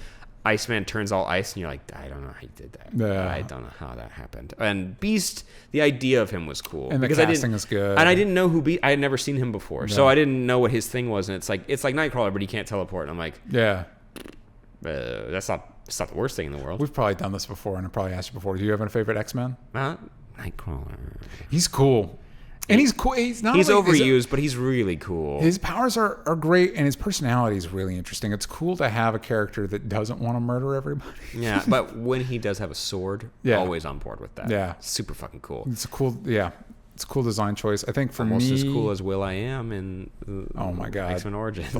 Iceman turns all ice and you're like, I don't know how he did that. Yeah. I don't know how that happened. And Beast, the idea of him was cool. And the casting is good. And I didn't know who Beast, I had never seen him before. So I didn't know what his thing was. And it's like Nightcrawler, but he can't teleport. And I'm like, that's not the worst thing in the world. We've probably done this before, and I probably asked you before. Do you have a favorite X-Men? Nightcrawler. He's cool. And he's cool. He's overused, but he's really cool. His powers are great, and his personality is really interesting. It's cool to have a character that doesn't want to murder everybody. Yeah, but when he does have a sword, always on board with that. Yeah. Super fucking cool. It's a cool, it's a cool design choice. I think for Almost me, as cool as Will.i.am in oh my god, X-Men Origins.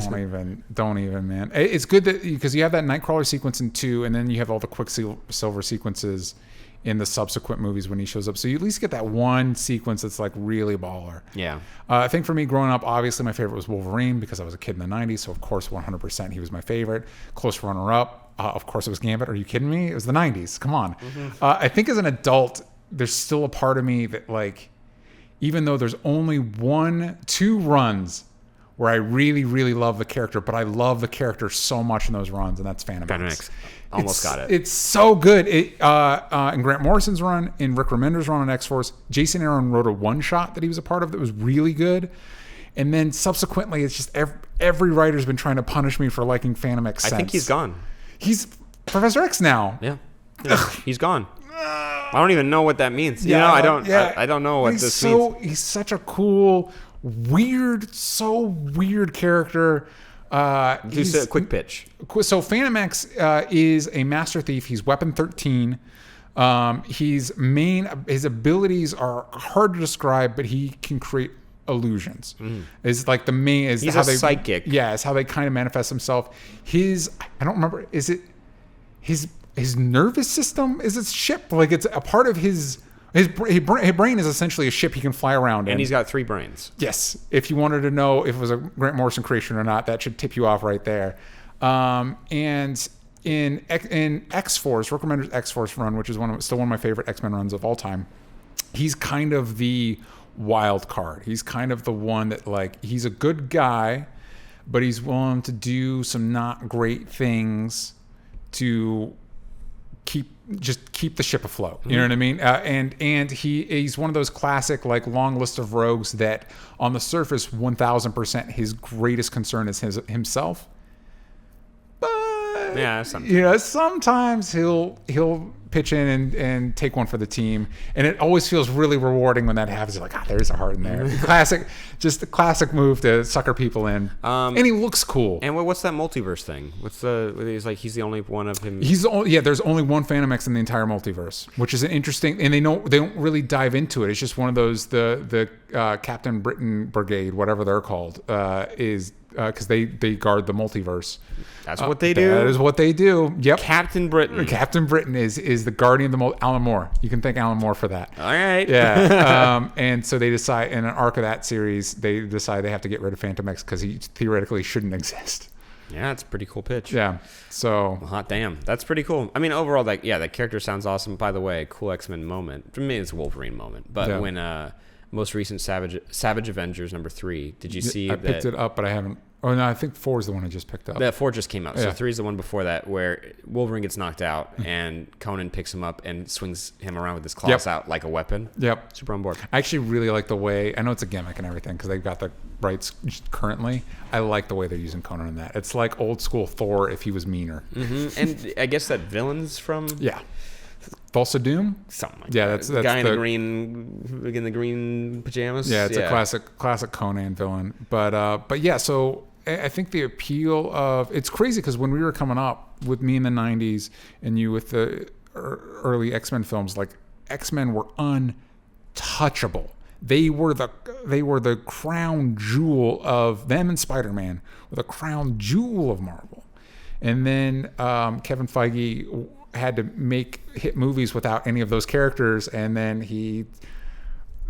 Don't even, man. It's good that because you have that Nightcrawler sequence in 2, and then you have all the Quicksilver sequences in the subsequent movies when he shows up. So you at least get that one sequence that's like really baller. Yeah. I think for me growing up, obviously my favorite was Wolverine because I was a kid in the 90s. So of course, 100% he was my favorite. Close runner up. Of course it was Gambit. Are you kidding me? It was the 90s. Come on. Mm-hmm. I think as an adult, there's still a part of me that like, even though there's only 2 runs where I really, really love the character, but I love the character so much in those runs, and that's Phantom X. Almost got it. It's so good. In Grant Morrison's run, in Rick Remender's run on X-Force, Jason Aaron wrote a one-shot that he was a part of that was really good. And then subsequently, it's just every writer's been trying to punish me for liking Phantom X. I think he's gone. He's Professor X now. Yeah. He's gone. I don't even know what that means. I don't know what this means. He's such a cool, weird character. Just a quick pitch. So Phantom X is a master thief. He's Weapon 13. His abilities are hard to describe, but he can create illusions. Is like the main. He's how a psychic. Yeah, it's how they kind of manifest himself. I don't remember. Is it his nervous system? Is it ship? Like it's a part of his brain is essentially a ship he can fly around in. And he's got 3 brains. Yes. If you wanted to know if it was a Grant Morrison creation or not, that should tip you off right there. And in X-Force, Rick Remender's X-Force run, which is still one of my favorite X-Men runs of all time, he's kind of the wild card. He's kind of the one that like, he's a good guy, but he's willing to do some not great things to keep the ship afloat. You know what I mean? And he's one of those classic like long list of rogues that on the surface 1000% his greatest concern is himself. But sometimes he'll pitch in and take one for the team, and it always feels really rewarding when that happens. You're like, there's a heart in there. Just a classic move to sucker people in. And he looks cool. And what's that multiverse thing? He's the only one of him. There's only one Phantom X in the entire multiverse, which is an interesting, and they don't really dive into it. It's just one of those the Captain Britain Brigade, whatever they're called, is because they guard the multiverse. That's what they do. That is what they do. Yep. Captain Britain. Captain Britain is the guardian of the Alan Moore. You can thank Alan Moore for that. All right. Yeah. And so they decide in an arc of that series, they decide they have to get rid of Phantom X because he theoretically shouldn't exist. Yeah, it's a pretty cool pitch. Yeah. So hot damn, that's pretty cool. I mean, overall, that character sounds awesome. By the way, cool X-Men moment. For me, it's a Wolverine moment. But when most recent Savage Avengers #3, did you see? I picked it up, but I haven't. Oh no, I think 4 is the one I just picked up. That 4 just came out. So 3 is the one before that where Wolverine gets knocked out and Conan picks him up and swings him around with his claws out like a weapon. Yep. Super on board. I actually really like the way, I know it's a gimmick and everything because they've got the rights currently. I like the way they're using Conan in that. It's like old school Thor if he was meaner. Mm-hmm. And I guess that villain's from... Yeah. Thulsa Doom? Something like that. That's the guy in the green pajamas. Yeah, it's a classic Conan villain. But yeah, so I think the appeal of it's crazy because when we were coming up with me in the 90s and you with the early X-Men films, like X-Men were untouchable. They were the crown jewel of them, and Spider-Man were the crown jewel of Marvel. And then Kevin Feige had to make hit movies without any of those characters, and then he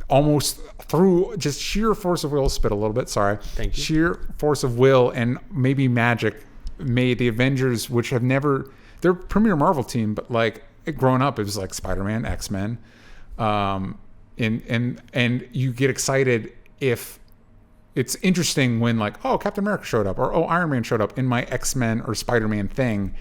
almost through just sheer force of will, spit a little bit, sorry. Thank you. Sheer force of will and maybe magic made the Avengers, which have never, they're premier Marvel team, but like growing up, it was like Spider-Man, X-Men. And you get excited if it's interesting when like, oh, Captain America showed up or, oh, Iron Man showed up in my X-Men or Spider-Man thing.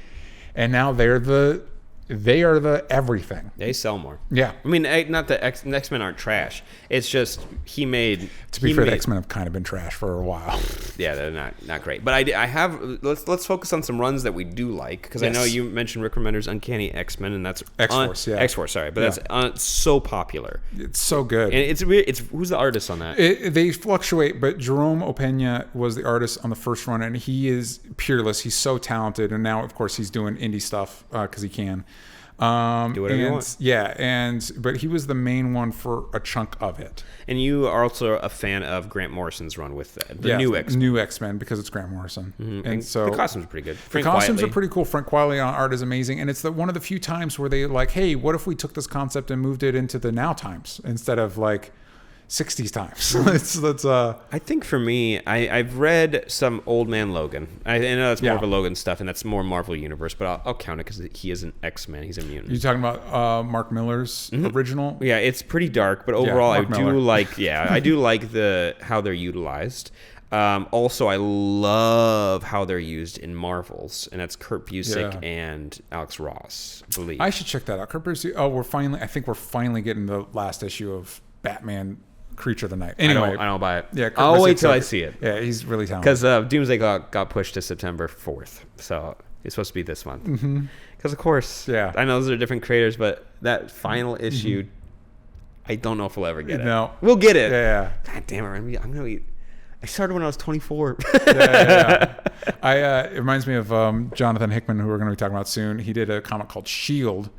And now they're the they are the everything. They sell more. Yeah. I mean, not that X-Men aren't trash. It's just he made... To be fair, the X-Men have kind of been trash for a while. Yeah, they're not great. But I have... Let's focus on some runs that we do like, because I know you mentioned Rick Remender's Uncanny X-Men, and that's... X-Force, yeah. X-Force, sorry. But that's so popular. It's so good. And it's who's the artist on that? They fluctuate, but Jerome Opeña was the artist on the first run, and he is peerless. He's so talented, and now, of course, he's doing indie stuff because he can. Do whatever you want. Yeah, but he was the main one for a chunk of it. And you are also a fan of Grant Morrison's run with the new X-Men. New X-Men, because it's Grant Morrison. Mm-hmm. And so the costumes are pretty good. The costumes are pretty cool. Frank Quitely on art is amazing, and it's one of the few times where they like, hey, what if we took this concept and moved it into the now times instead of like 60s times. I think for me, I've read some Old Man Logan. I know that's more of a Logan stuff, and that's more Marvel Universe, but I'll count it because he is an X-Men. He's a mutant. You're talking about Mark Miller's original? Yeah, it's pretty dark, but overall, I do like how they're utilized. Also, I love how they're used in Marvels, and that's Kurt Busiek and Alex Ross, I believe. I should check that out. Kurt Busiek. I think we're finally getting the last issue of Batman Creature of the Night. Anyway, I don't buy it. Yeah, I'll wait till I see it. Yeah, he's really talented. Because Doomsday got pushed to September 4th, so it's supposed to be this month. Because of course, I know those are different creators, but that final issue, I don't know if we'll ever get it. No, we'll get it. Yeah. God damn it! I'm gonna be. I started when I was 24. It reminds me of Jonathan Hickman, who we're going to be talking about soon. He did a comic called Shield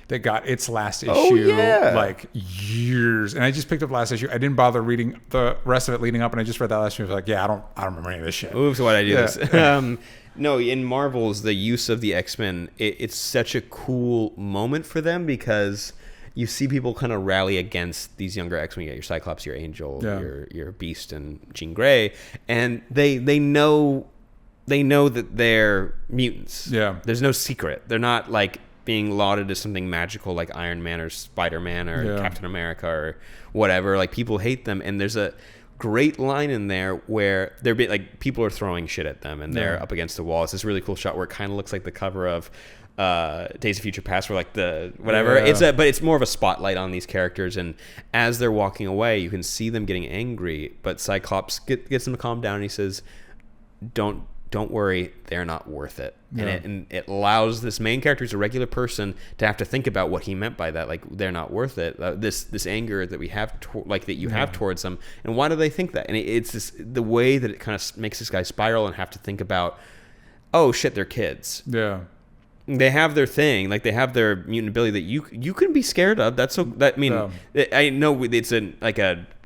that got its last issue like years, and I just picked up last issue. I didn't bother reading the rest of it leading up, and I just read that last issue. I was like, I don't remember any of this shit. Oops, why'd I do this? No, in Marvel's, the use of the X-Men, it's such a cool moment for them because you see people kind of rally against these younger X-Men. You got your Cyclops, your Angel, your Beast, and Jean Grey, and they know that they're mutants. Yeah, there's no secret. They're not like being lauded as something magical like Iron Man or Spider-Man or Captain America or whatever. Like, people hate them, and there's a great line in there where they're like, people are throwing shit at them and they're up against the wall. It's this really cool shot where it kind of looks like the cover of Days of Future Past, where like the whatever but it's more of a spotlight on these characters, and as they're walking away you can see them getting angry, but Cyclops gets them to calm down, and he says, don't worry, they're not worth it. And it allows this main character, who's a regular person, to have to think about what he meant by that. Like, they're not worth it. This anger that we have, that you have towards them, and why do they think that? And it's the way that it kind of makes this guy spiral and have to think about, oh shit, they're kids. Yeah. They have their thing, like they have their mutant ability that you can be scared of. I know it's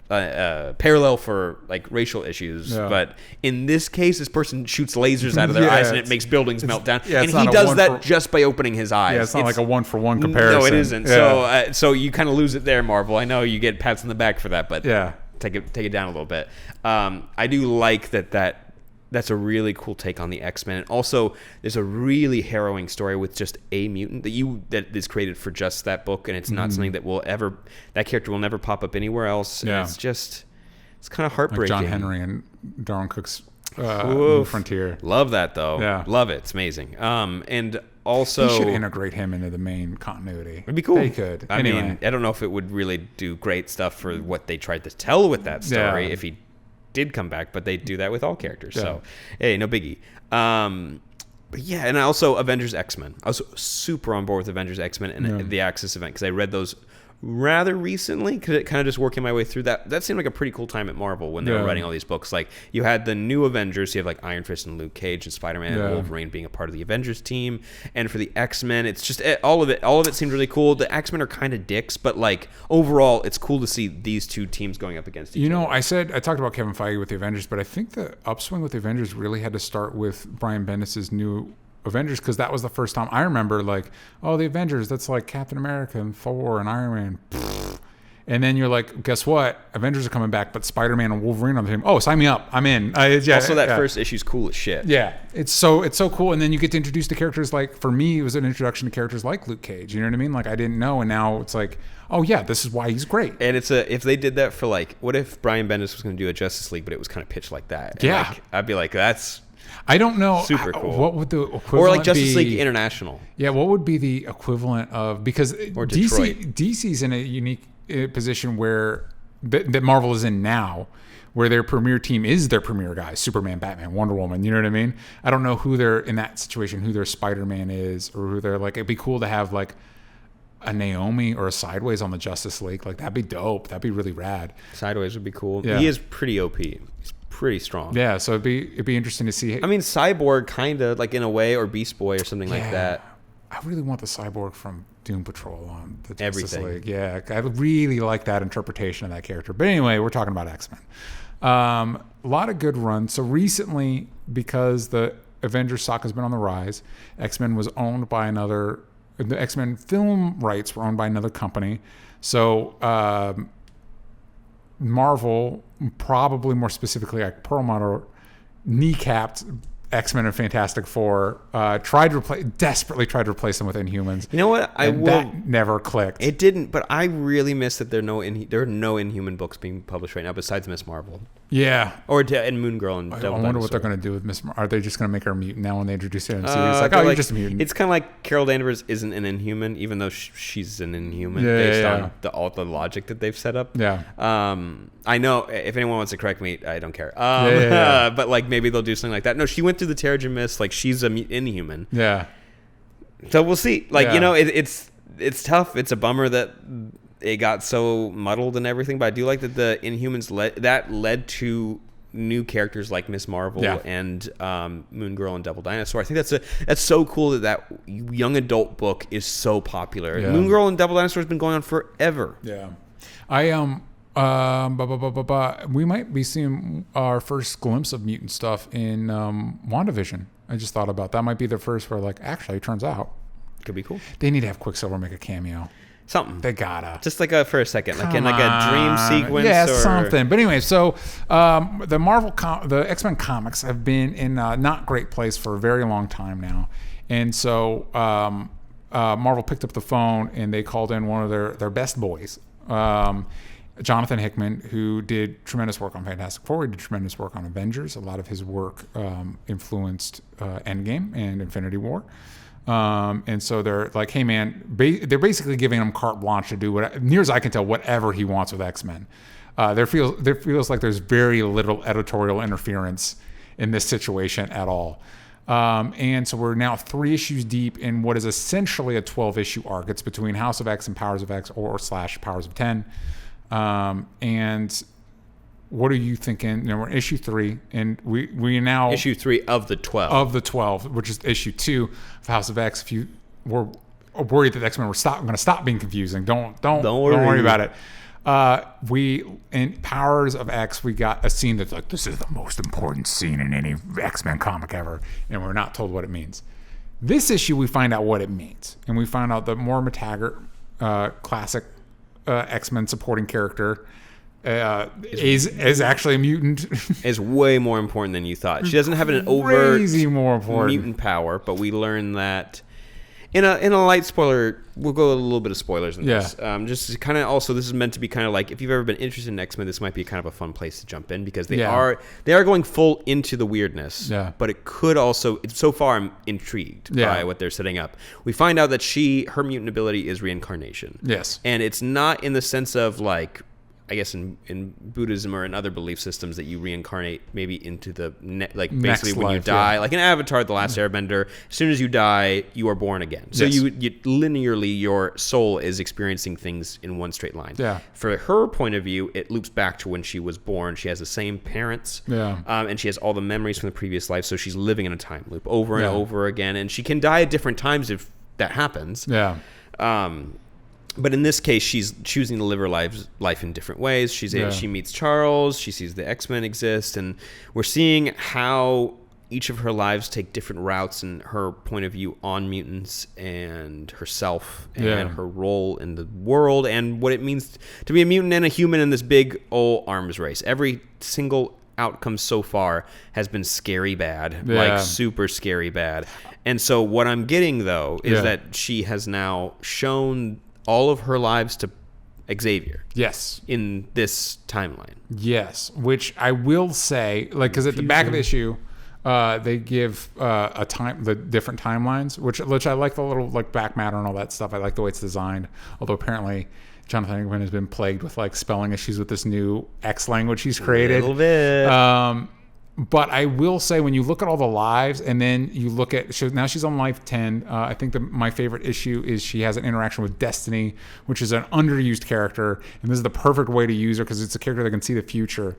a parallel for like racial issues, but in this case, this person shoots lasers out of their eyes and it makes buildings melt down. And he does that just by opening his eyes. Yeah, it's not like a 1-for-1 comparison. No, it isn't. Yeah. So you kind of lose it there, Marvel. I know you get pats on the back for that, but take it down a little bit. I do like that's a really cool take on the X-Men. And also, there's a really harrowing story with just a mutant that is created for just that book, and it's not something that character will never pop up anywhere else. Yeah. It's kind of heartbreaking. Like John Henry and Darwin Cook's New Frontier. Love that, though. Yeah. Love it. It's amazing. And also, you should integrate him into the main continuity. It'd be cool. They could. I mean, I don't know if it would really do great stuff for what they tried to tell with that story if he did come back, but they do that with all characters. So, hey, no biggie. But yeah, and also Avengers X-Men. I was super on board with Avengers X-Men and the Axis event, because I read those rather recently, because it kind of just working my way through that. That seemed like a pretty cool time at Marvel when they were writing all these books. Like, you had the new Avengers, you have like Iron Fist and Luke Cage and Spider-Man and Wolverine being a part of the Avengers team. And for the X-Men, it's just all of it seemed really cool. The X-Men are kind of dicks, but like overall, it's cool to see these two teams going up against each other. I talked about Kevin Feige with the Avengers, but I think the upswing with the Avengers really had to start with Brian Bendis' new Avengers, because that was the first time I remember, like, oh, the Avengers, that's like Captain America and Thor and Iron Man. And then you're like, guess what? Avengers are coming back, but Spider-Man and Wolverine on the team. Oh, sign me up. I'm in. Also, that first issue's cool as shit. Yeah. It's so cool. And then you get to introduce the characters, like, for me, it was an introduction to characters like Luke Cage. You know what I mean? Like, I didn't know. And now it's like, oh, yeah, this is why he's great. And if they did that for, like, what if Brian Bendis was going to do a Justice League, but it was kind of pitched like that? And, yeah. like, I'd be like, that's... I don't know. Super cool. What would the equivalent Or like Justice be? League International. Yeah, what would be the equivalent of, because Or Detroit. DC's in a unique position where that Marvel is in now, where their premier team is their premier guys, Superman, Batman, Wonder Woman, you know what I mean? I don't know who they're in that situation, who their Spider-Man is, or who they're like, it'd be cool to have like a Naomi or a Sideways on the Justice League. Like that'd be dope. That'd be really rad. Sideways would be cool. Yeah. He is pretty OP. He's pretty strong. Yeah, so it'd be interesting to see. I mean, Cyborg kind of like in a way, or Beast Boy or something like that. I really want the Cyborg from Doom Patrol on the Justice Everything. League. Yeah, I really like that interpretation of that character. But anyway, we're talking about X-Men. A lot of good runs. So recently, because the Avengers stock has been on the rise, X-Men was owned by another. The X-Men film rights were owned by another company. So Marvel, probably more specifically like Perlmutter, kneecapped X-Men and Fantastic Four, desperately tried to replace them with Inhumans. You know what? That never clicked. It didn't, but I really miss that there are no Inhuman books being published right now besides Miss Marvel. Yeah. And Moon Girl and Devil I wonder Dinosaur. what they're going to do with Miss Marvel. Are they just going to make her a mutant now when they introduce her in MCU? It's like, you're just a mutant. It's kind of like Carol Danvers isn't an Inhuman, even though she's an Inhuman based on all the logic that they've set up. Yeah. I know if anyone wants to correct me, I don't care. But like maybe they'll do something like that. No, she went through the Terrigen Mist. Like she's an Inhuman. Yeah. So we'll see. Like it's tough. It's a bummer that it got so muddled and everything. But I do like that the Inhumans led to new characters like Miss Marvel and Moon Girl and Devil Dinosaur. I think that's so cool that young adult book is so popular. Yeah. Moon Girl and Devil Dinosaur has been going on forever. Yeah. We might be seeing our first glimpse of mutant stuff in WandaVision. I just thought about that. Might be the first where, like, actually, it turns out. Could be cool. They need to have Quicksilver make a cameo. Something. They gotta. Just like for a second. Like in like a dream sequence. Yeah, or something. But anyway, so the X-Men comics have been in a not great place for a very long time now. And so Marvel picked up the phone and they called in one of their best boys. Jonathan Hickman, who did tremendous work on Fantastic Four, he did tremendous work on Avengers. A lot of his work influenced Endgame and Infinity War. And so they're like, hey man, they're basically giving him carte blanche to do what, near as I can tell, whatever he wants with X-Men. There feels like there's very little editorial interference in this situation at all. And so we're now 3 issues deep in what is essentially a 12-issue arc. It's between House of X and Powers of X or / Powers of 10. And what are you thinking? We're in issue 3, and we now issue 3 of the 12 of the 12, which is issue 2 of House of X. If you were worried that the X-Men were going to stop being confusing, don't worry about it. We in Powers of X, we got a scene that's like, this is the most important scene in any X-Men comic ever, and we're not told what it means. This issue, we find out what it means, and we find out that Moira McTaggart, classic X-Men supporting character, is actually a mutant. Is way more important than you thought. She doesn't have an overt mutant power, but we learn that in a light spoiler. We'll go a little bit of spoilers in this. Just kind of also, this is meant to be kind of like, if you've ever been interested in X-Men, this might be kind of a fun place to jump in, because they are going full into the weirdness. Yeah. But it could also, so far I'm intrigued by what they're setting up. We find out that her mutant ability is reincarnation. Yes. And it's not in the sense of like, I guess in Buddhism or in other belief systems that you reincarnate maybe into the basically next when life, you die, like in Avatar: The Last Airbender. As soon as you die, you are born again. So you linearly, your soul is experiencing things in one straight line. Yeah. For her point of view, it loops back to when she was born. She has the same parents. Yeah. And she has all the memories from the previous life. So she's living in a time loop over and over again, and she can die at different times if that happens. Yeah. But in this case, she's choosing to live her life in different ways. She meets Charles. She sees the X-Men exist, and we're seeing how each of her lives take different routes and her point of view on mutants and herself and her role in the world and what it means to be a mutant and a human in this big old arms race. Every single outcome so far has been scary bad, like super scary bad. And so what I'm getting, though, is that she has now shown all of her lives to Xavier. Yes. In this timeline. Yes. Which I will say, like, because at the back of the issue, They give the different timelines, which I like the little like back matter and all that stuff. I like the way it's designed. Although apparently Jonathan Hickman has been plagued with like spelling issues with this new X language he's created. A little bit. But I will say, when you look at all the lives, and then you look at now she's on life 10. I think my favorite issue is she has an interaction with Destiny, which is an underused character, and this is the perfect way to use her because it's a character that can see the future.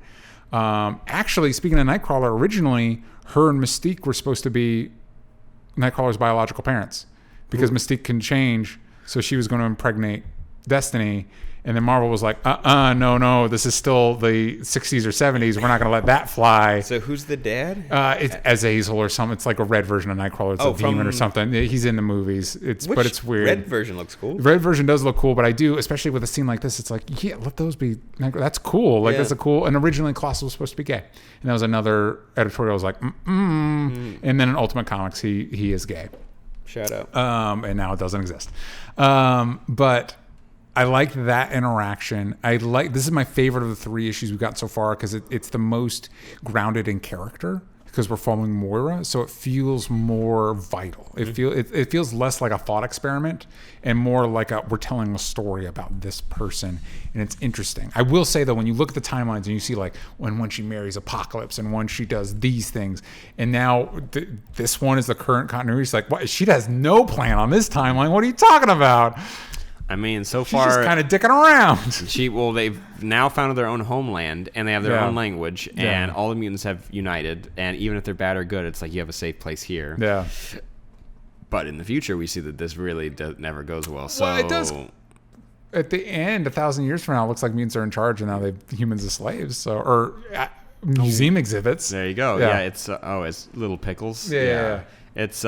Actually, speaking of Nightcrawler, originally her and Mystique were supposed to be Nightcrawler's biological parents because Mystique can change, so she was going to impregnate Destiny. And then Marvel was like, no, this is still the 60s or 70s. We're not going to let that fly. So who's the dad? It's Azazel or something. It's like a red version of Nightcrawler. It's a demon or something. He's in the movies. But it's weird. Red version looks cool. The red version does look cool, but I do, especially with a scene like this, it's like, yeah, let those be. That's cool. Like, that's a cool. And originally, Colossus was supposed to be gay. And that was another editorial was like, And then in Ultimate Comics, he is gay. Shout out. And now it doesn't exist. But I like that interaction. This is my favorite of the 3 issues we've got so far because it's the most grounded in character because we're following Moira, so it feels more vital. It feels less like a thought experiment and more like we're telling a story about this person, and it's interesting. I will say though, when you look at the timelines and you see like when she marries Apocalypse and when she does these things, and now this one is the current continuity. It's like, what? She has no plan on this timeline. What are you talking about? I mean, so She's far just kind of dicking around. They've now founded their own homeland and they have their own language, and all the mutants have united. And even if they're bad or good, it's like you have a safe place here. Yeah. But in the future, we see that this really never goes well. So it does. At the end, 1,000 years from now, it looks like mutants are in charge, and now they've humans as slaves. So museum exhibits. There you go. Yeah, it's little pickles. Yeah. It's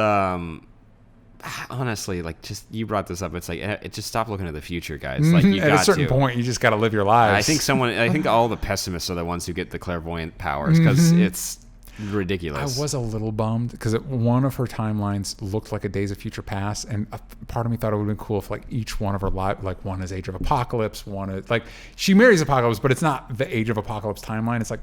honestly, like, just you brought this up. It's like just stop looking at the future, guys. Like, you got at a certain point, you just got to live your lives. I think all the pessimists are the ones who get the clairvoyant powers because it's ridiculous. I was a little bummed because one of her timelines looked like a Days of Future Past, and a part of me thought it would have been cool if like each one of her like one is Age of Apocalypse, one is like she marries Apocalypse, but it's not the Age of Apocalypse timeline. It's like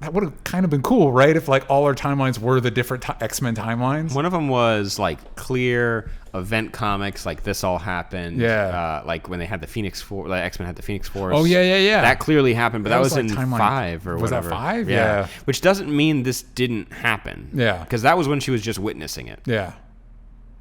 that would have kind of been cool, right? If like all our timelines were the different X-Men timelines. One of them was like clear event comics, like this all happened. Yeah. Like when they had the Phoenix Force, like X-Men had the Phoenix Force. Oh yeah. That clearly happened, but that was like in timeline 5 or was whatever. Was that 5? Yeah. Which doesn't mean this didn't happen. Yeah. Because that was when she was just witnessing it. Yeah.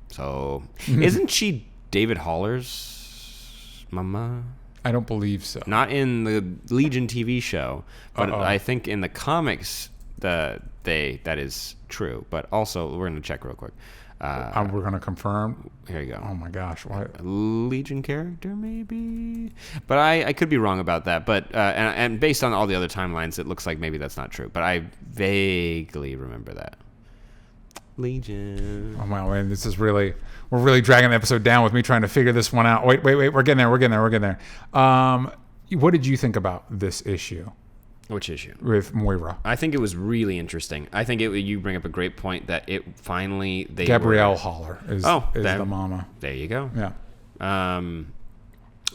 So isn't she David Haller's mama? I don't believe so. Not in the Legion TV show, but I think in the comics that is true. But also, we're gonna check real quick. We're gonna confirm. Here you go. Oh my gosh, what? Legion character maybe, but I could be wrong about that. But and based on all the other timelines, it looks like maybe that's not true. But I vaguely remember that. Legion. Oh wow, man, we're really dragging the episode down with me trying to figure this one out. Wait, we're getting there. What did you think about this issue? Which issue? With Moira. I think it was really interesting. I think you bring up a great point that it finally Gabrielle Haller is the mama. There you go. Yeah.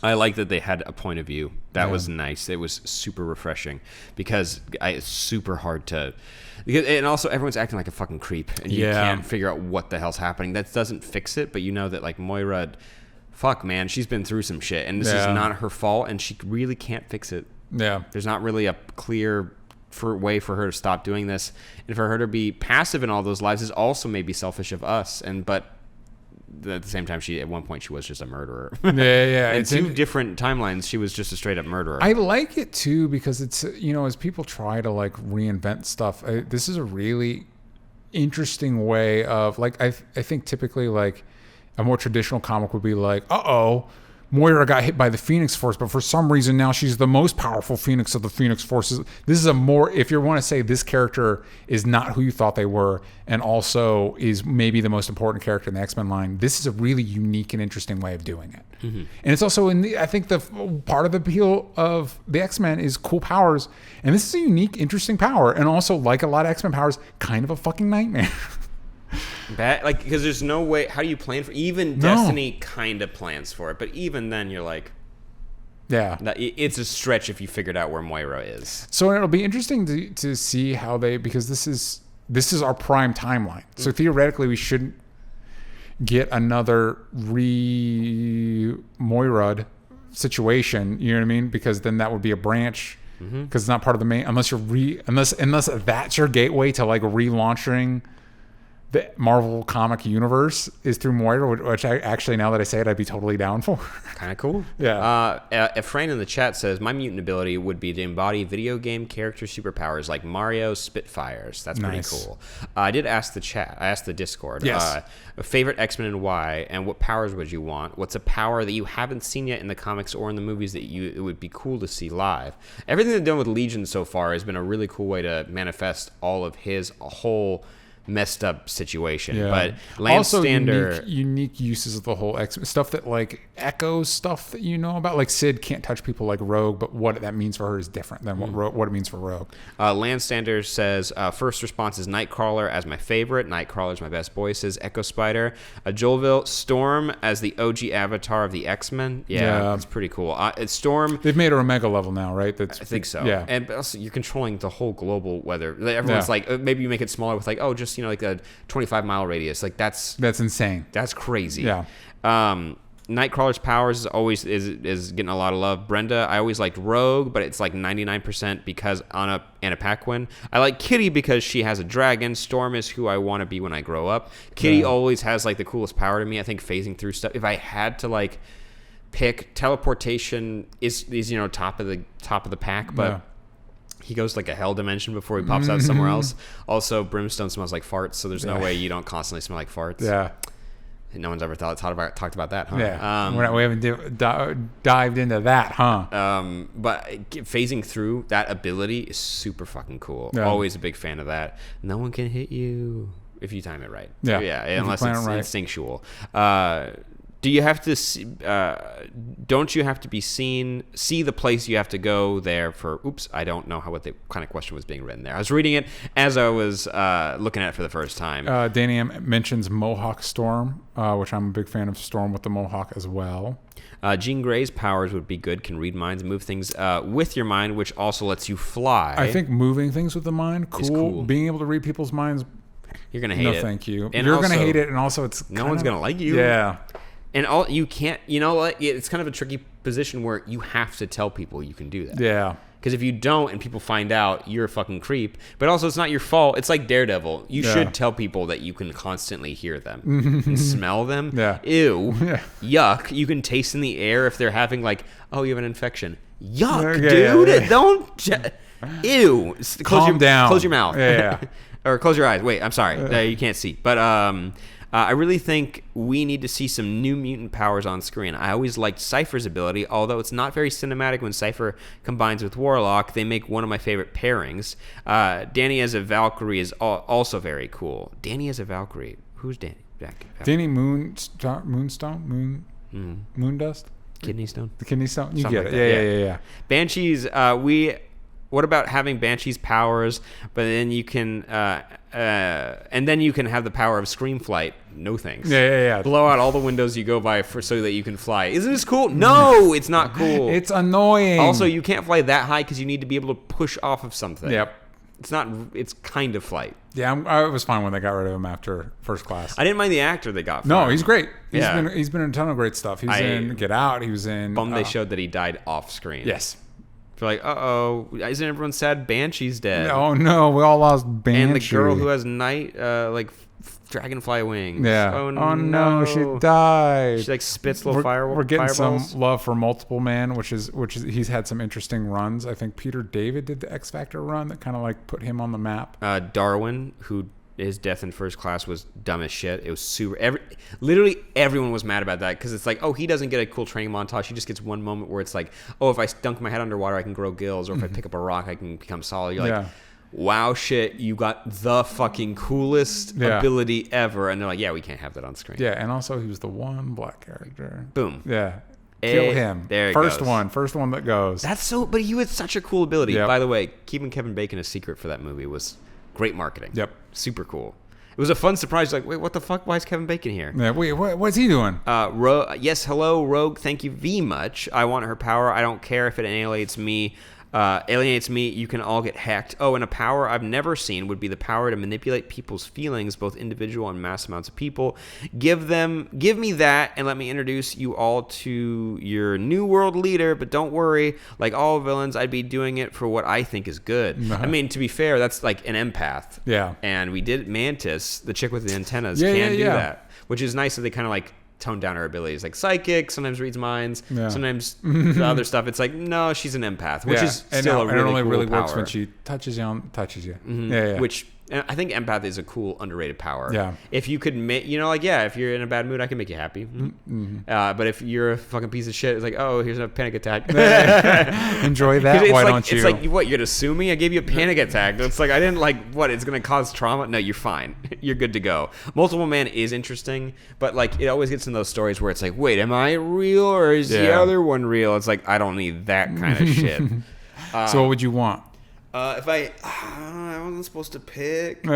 I like that they had a point of view. That was nice. It was super refreshing because it's super hard to. And also, everyone's acting like a fucking creep, and you can't figure out what the hell's happening. That doesn't fix it, but you know that like Moira, fuck man, she's been through some shit, and this is not her fault, and she really can't fix it. Yeah, there's not really a clear way for her to stop doing this, and for her to be passive in all those lives is also maybe selfish of us. But at the same time, at one point she was just a murderer. Yeah. In two different timelines, she was just a straight up murderer. I like it too because it's as people try to like reinvent stuff, this is a really interesting way of like I think typically like a more traditional comic would be like, Moira got hit by the Phoenix Force, but for some reason now she's the most powerful Phoenix of the Phoenix Forces. This is if you want to say this character is not who you thought they were, and also is maybe the most important character in the X-Men line, this is a really unique and interesting way of doing it. Mm-hmm. And it's also I think the part of the appeal of the X-Men is cool powers, and this is a unique, interesting power, and also like a lot of X-Men powers, kind of a fucking nightmare. Because there's no way. How do you plan for? Even Destiny kind of plans for it, but even then, you're like, it's a stretch if you figured out where Moira is. So it'll be interesting to see how because this is this is our prime timeline. So theoretically, we shouldn't get another Moira situation. You know what I mean? Because then that would be a branch. Because it's not part of the main, unless that's your gateway to like relaunching the Marvel comic universe is through Moira, which I actually, now that I say it, I'd be totally down for. Kind of cool. Yeah. Efrain in the chat says, my mutant ability would be to embody video game character superpowers like Mario Spitfires. That's pretty cool. I did ask the chat. I asked the Discord. Yes. Favorite X-Men and why, and what powers would you want? What's a power that you haven't seen yet in the comics or in the movies that it would be cool to see live? Everything they've done with Legion so far has been a really cool way to manifest all of his whole messed up situation. But Landstander, also unique uses of the whole X stuff that like echoes stuff that you know about. Like Sid can't touch people like Rogue, but what that means for her is different than what it means for Rogue. Landstander says first response is Nightcrawler as my favorite. Nightcrawler's my best boy. Says Echo Spider. Joelville, Storm as the OG avatar of the X-Men. Yeah, that's pretty cool. It's Storm. They've made her Omega level now, right? I think so. Yeah, and also you're controlling the whole global weather. Everyone's like, maybe you make it smaller with like, just like a 25-mile radius. Like that's insane. That's crazy. Yeah. Nightcrawler's powers is getting a lot of love. Brenda, I always liked Rogue, but it's like 99% because Anna Paquin. I like Kitty because she has a dragon. Storm is who I want to be when I grow up. Kitty always has like the coolest power to me. I think phasing through stuff. If I had to like pick, teleportation is top of the pack, but. Yeah. He goes to like a hell dimension before he pops out somewhere else. Also, Brimstone smells like farts, so there's no way you don't constantly smell like farts. Yeah. And no one's ever talked about that, huh? Yeah. We haven't dived into that, huh? But phasing through that ability is super fucking cool. Yeah. Always a big fan of that. No one can hit you if you time it right. Yeah. Unless it's instinctual. Do you have to see, don't you have to be seen, see the place you have to go there for, I don't know what the kind of question was being written there. I was reading it as I was looking at it for the first time. Danny M mentions Mohawk Storm, which I'm a big fan of Storm with the Mohawk as well. Jean Grey's powers would be good, can read minds, move things with your mind, which also lets you fly. I think moving things with the mind, cool. Being able to read people's minds, you're going to hate it. No, thank you. And you're going to hate it, and also it's no one's going to like you. Yeah. And you can't, it's kind of a tricky position where you have to tell people you can do that. Yeah. Because if you don't and people find out, you're a fucking creep. But also, it's not your fault. It's like Daredevil. You should tell people that you can constantly hear them and smell them. Yeah. Ew. Yeah. Yuck. You can taste in the air if they're having you have an infection. Yuck, dude. Yeah. Don't. Ew. Calm down. Close your mouth. Yeah. Or close your eyes. Wait, I'm sorry. You can't see. But I really think we need to see some new mutant powers on screen. I always liked Cypher's ability, although it's not very cinematic when Cypher combines with Warlock. They make one of my favorite pairings. Danny as a Valkyrie is also very cool. Danny as a Valkyrie. Who's Danny? Danny Moondust? Kidney Stone? The Kidney Stone? You Something get like it. Yeah. Banshees, what about having Banshee's powers, but then you can have the power of Scream Flight? No thanks. Yeah. Blow out all the windows you go by so that you can fly. Isn't this cool? No, it's not cool. It's annoying. Also, you can't fly that high because you need to be able to push off of something. Yep. It's kind of flight. Yeah, I was fine when they got rid of him after First Class. I didn't mind the actor they got. No, he's great. He's been in a ton of great stuff. He was in Get Out. He was in. They showed that he died off screen. Yes. They're like, isn't everyone sad? Banshee's dead. Oh no, we all lost Banshee. And the girl who has dragonfly wings. Yeah. Oh no, she died. She spits little fireballs. We're getting some love for Multiple Man, which is he's had some interesting runs. I think Peter David did the X Factor run that kind of put him on the map. Darwin, who his death in First Class was dumb as shit. It was super. Literally everyone was mad about that because it's he doesn't get a cool training montage. He just gets one moment where it's if I dunk my head underwater, I can grow gills, or if I pick up a rock, I can become solid. You're wow, shit, you got the fucking coolest ability ever. And they're like, yeah, we can't have that on screen. Yeah, and also he was the one black character. Boom. Yeah. Kill him. There it goes. First one that goes. But he had such a cool ability. Yep. By the way, keeping Kevin Bacon a secret for that movie was great marketing. Yep. Super cool. It was a fun surprise. Wait, what the fuck? Why is Kevin Bacon here? Yeah, wait, what's he doing? Yes, hello, Rogue. Thank you very much. I want her power. I don't care if it annihilates me. Alienates me. You can all get hacked. Oh, and a power I've never seen would be the power to manipulate people's feelings, both individual and mass amounts of people. Give me that, and let me introduce you all to your new world leader. But don't worry, like all villains, I'd be doing it for what I think is good. I mean, to be fair, that's like an empath. Yeah. And we did Mantis, the chick with the antennas, can do that, which is nice that they kind of like tone down her abilities. Like psychic, sometimes reads minds, sometimes the other stuff. It's like, no, she's an empath, which is still a really cool power. And it only really works when she touches you. Yeah. Which I think empath is a cool, underrated power. Yeah. If you could make, if you're in a bad mood, I can make you happy. But if you're a fucking piece of shit, it's like, oh, here's a panic attack. Enjoy that. Why don't you? It's like, what, you're gonna sue me? I gave you a panic attack. It's like, I didn't what, it's gonna cause trauma? No, you're fine. You're good to go. Multiple Man is interesting, but like, it always gets in those stories where it's like, wait, am I real or is the other one real? It's like, I don't need that kind of shit. So what would you want? If I wasn't supposed to pick.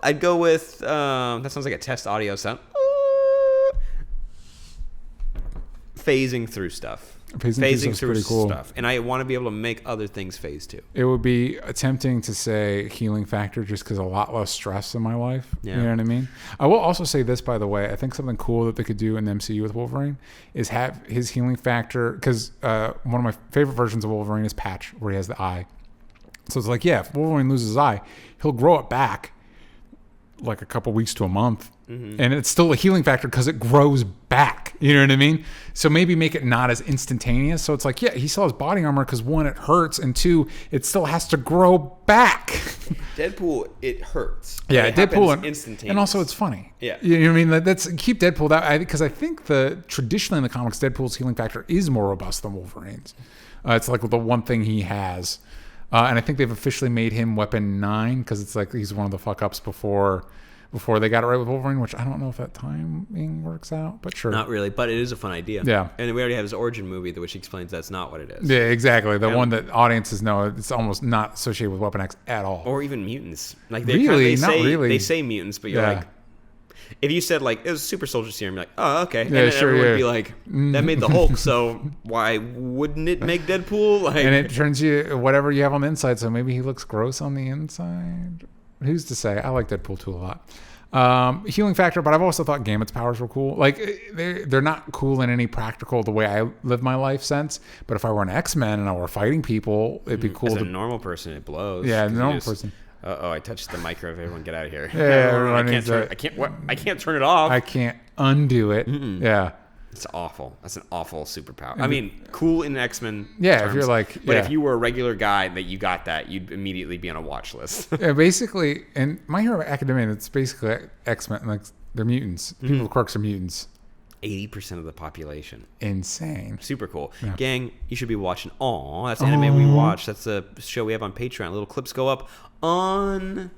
I'd go with that sounds like a test audio sound. Phasing through stuff. Phasing through pretty cool stuff, and I want to be able to make other things phase too. It would be tempting to say healing factor just because a lot less stress in my life. Yeah. You know what I mean? I will also say this, by the way. I think something cool that they could do in the MCU with Wolverine is have his healing factor, because one of my favorite versions of Wolverine is Patch, where he has the eye. So it's like, yeah, if Wolverine loses his eye, he'll grow it back like a couple weeks to a month. And it's still a healing factor because it grows back. You know what I mean? So maybe make it not as instantaneous. So it's like, yeah, he still has body armor because one, it hurts, and two, it still has to grow back. Deadpool, it hurts. Yeah, Deadpool, instantaneous. And also it's funny. Yeah, you know what I mean? That's keep Deadpool that, because I think traditionally in the comics, Deadpool's healing factor is more robust than Wolverine's. It's like the one thing he has, and I think they've officially made him Weapon 9 because it's like he's one of the fuck ups before they got it right with Wolverine, which I don't know if that timing works out, but sure. Not really, but it is a fun idea. Yeah. And we already have his origin movie, which explains that's not what it is. Yeah, exactly. The one that audiences know, it's almost not associated with Weapon X at all. Or even mutants. Like really? They say mutants, but you're like, if you said like, it was super soldier serum, you're like, oh, okay. And then everyone would be like, that made the Hulk, so why wouldn't it make Deadpool? Like, and it turns you whatever you have on the inside, so maybe he looks gross on the inside. Who's to say? I like Deadpool 2 a lot. Healing factor, but I've also thought Gambit's powers were cool. Like, they're not cool in any practical, the way I live my life sense, but if I were an X-Men and I were fighting people, it'd be cool. As a normal person, it blows. Yeah, normal person. I touched the micro. Everyone get out of here. Yeah, I can't turn it off. I can't undo it. Yeah. It's awful. That's an awful superpower. I mean, cool in X-Men. Yeah, terms, if you're like, but if you were a regular guy that you got that, you'd immediately be on a watch list. Yeah, basically, and My Hero Academia, it's basically X-Men. Like, they're mutants. People with quirks are mutants. 80% of the population. Insane. Super cool. Yeah. Gang, you should be watching. Aw, that's anime we watch. That's a show we have on Patreon. Little clips go up on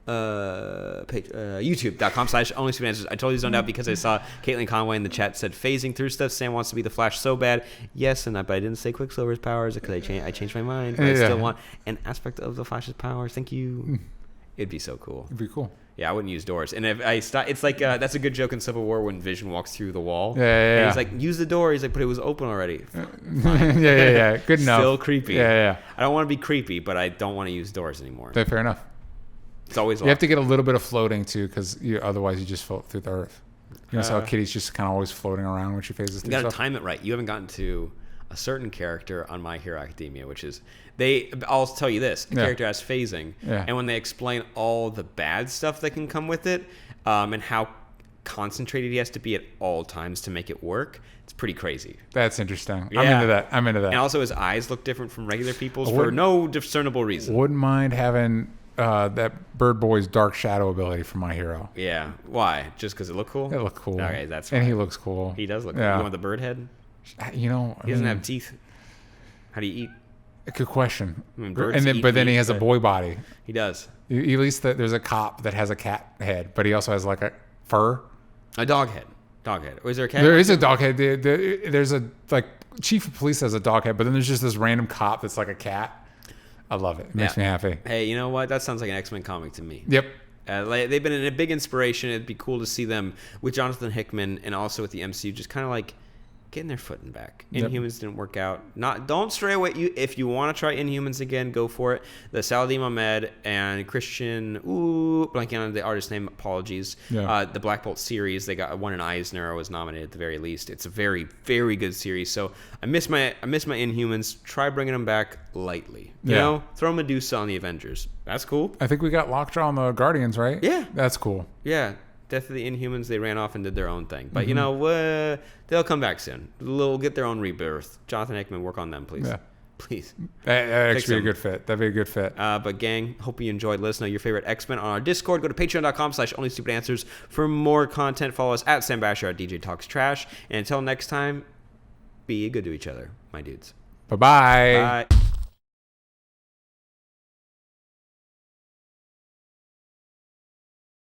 youtube.com/onlystupid answers. I totally zoned out because I saw Caitlin Conway in the chat said phasing through stuff. Sam wants to be the Flash so bad. Yes, but I didn't say Quicksilver's powers because I changed my mind. But I still want an aspect of the Flash's powers. Thank you. It'd be so cool. It'd be cool. Yeah, I wouldn't use doors. And if I stop, it's like that's a good joke in Civil War when Vision walks through the wall. Yeah. And he's like, use the door. He's like, but it was open already. Yeah. Good enough. Still creepy. Yeah. I don't want to be creepy, but I don't want to use doors anymore. Yeah, fair enough. It's always you have to get a little bit of floating too, because otherwise you just float through the earth. You know, how Kitty's just kind of always floating around when she phases through. You got to time it right. You haven't gotten to a certain character on My Hero Academia, which is I'll tell you this: a character has phasing, and when they explain all the bad stuff that can come with it, and how concentrated he has to be at all times to make it work, it's pretty crazy. That's interesting. Yeah. I'm into that. And also, his eyes look different from regular people's for no discernible reason. Wouldn't mind having that Bird Boy's Dark Shadow ability from My Hero. Yeah. Why? Just because it looked cool? It looked cool. Okay, that's fine. And he looks cool. He does look cool. You want the bird head? You know, he doesn't have teeth. How do you eat? Good question. But then he has a boy body. He does. At least there's a cop that has a cat head, but he also has like a fur. A dog head. Or is there a cat? There is a dog head. There's a chief of police has a dog head, but then there's just this random cop that's like a cat. I love it. It makes me happy. Hey, you know what? That sounds like an X-Men comic to me. Yep. They've been a big inspiration. It'd be cool to see them with Jonathan Hickman and also with the MCU, just kind of like getting their footing back. Inhumans didn't work out. Don't stray away. If you want to try Inhumans again, go for it. The Saladin Ahmed and Christian, blanking on the artist name, apologies. Yeah. The Black Bolt series, they got one in Eisner, or was nominated at the very least. It's a very, very good series. So I miss my Inhumans. Try bringing them back lightly. You know, throw Medusa on the Avengers. That's cool. I think we got Lockjaw on the Guardians, right? Yeah. That's cool. Yeah. Death of the Inhumans, they ran off and did their own thing. But, you know, they'll come back soon. They'll get their own rebirth. Jonathan Hickman, work on them, please. Yeah. Please. That'd actually be a good fit. That'd be a good fit. But, gang, hope you enjoyed. Let us know your favorite X-Men on our Discord. Go to patreon.com/onlystupidanswers for more content. Follow us at Sam Basher, at DJ Talks Trash. And until next time, be good to each other, my dudes. Bye-bye. Bye.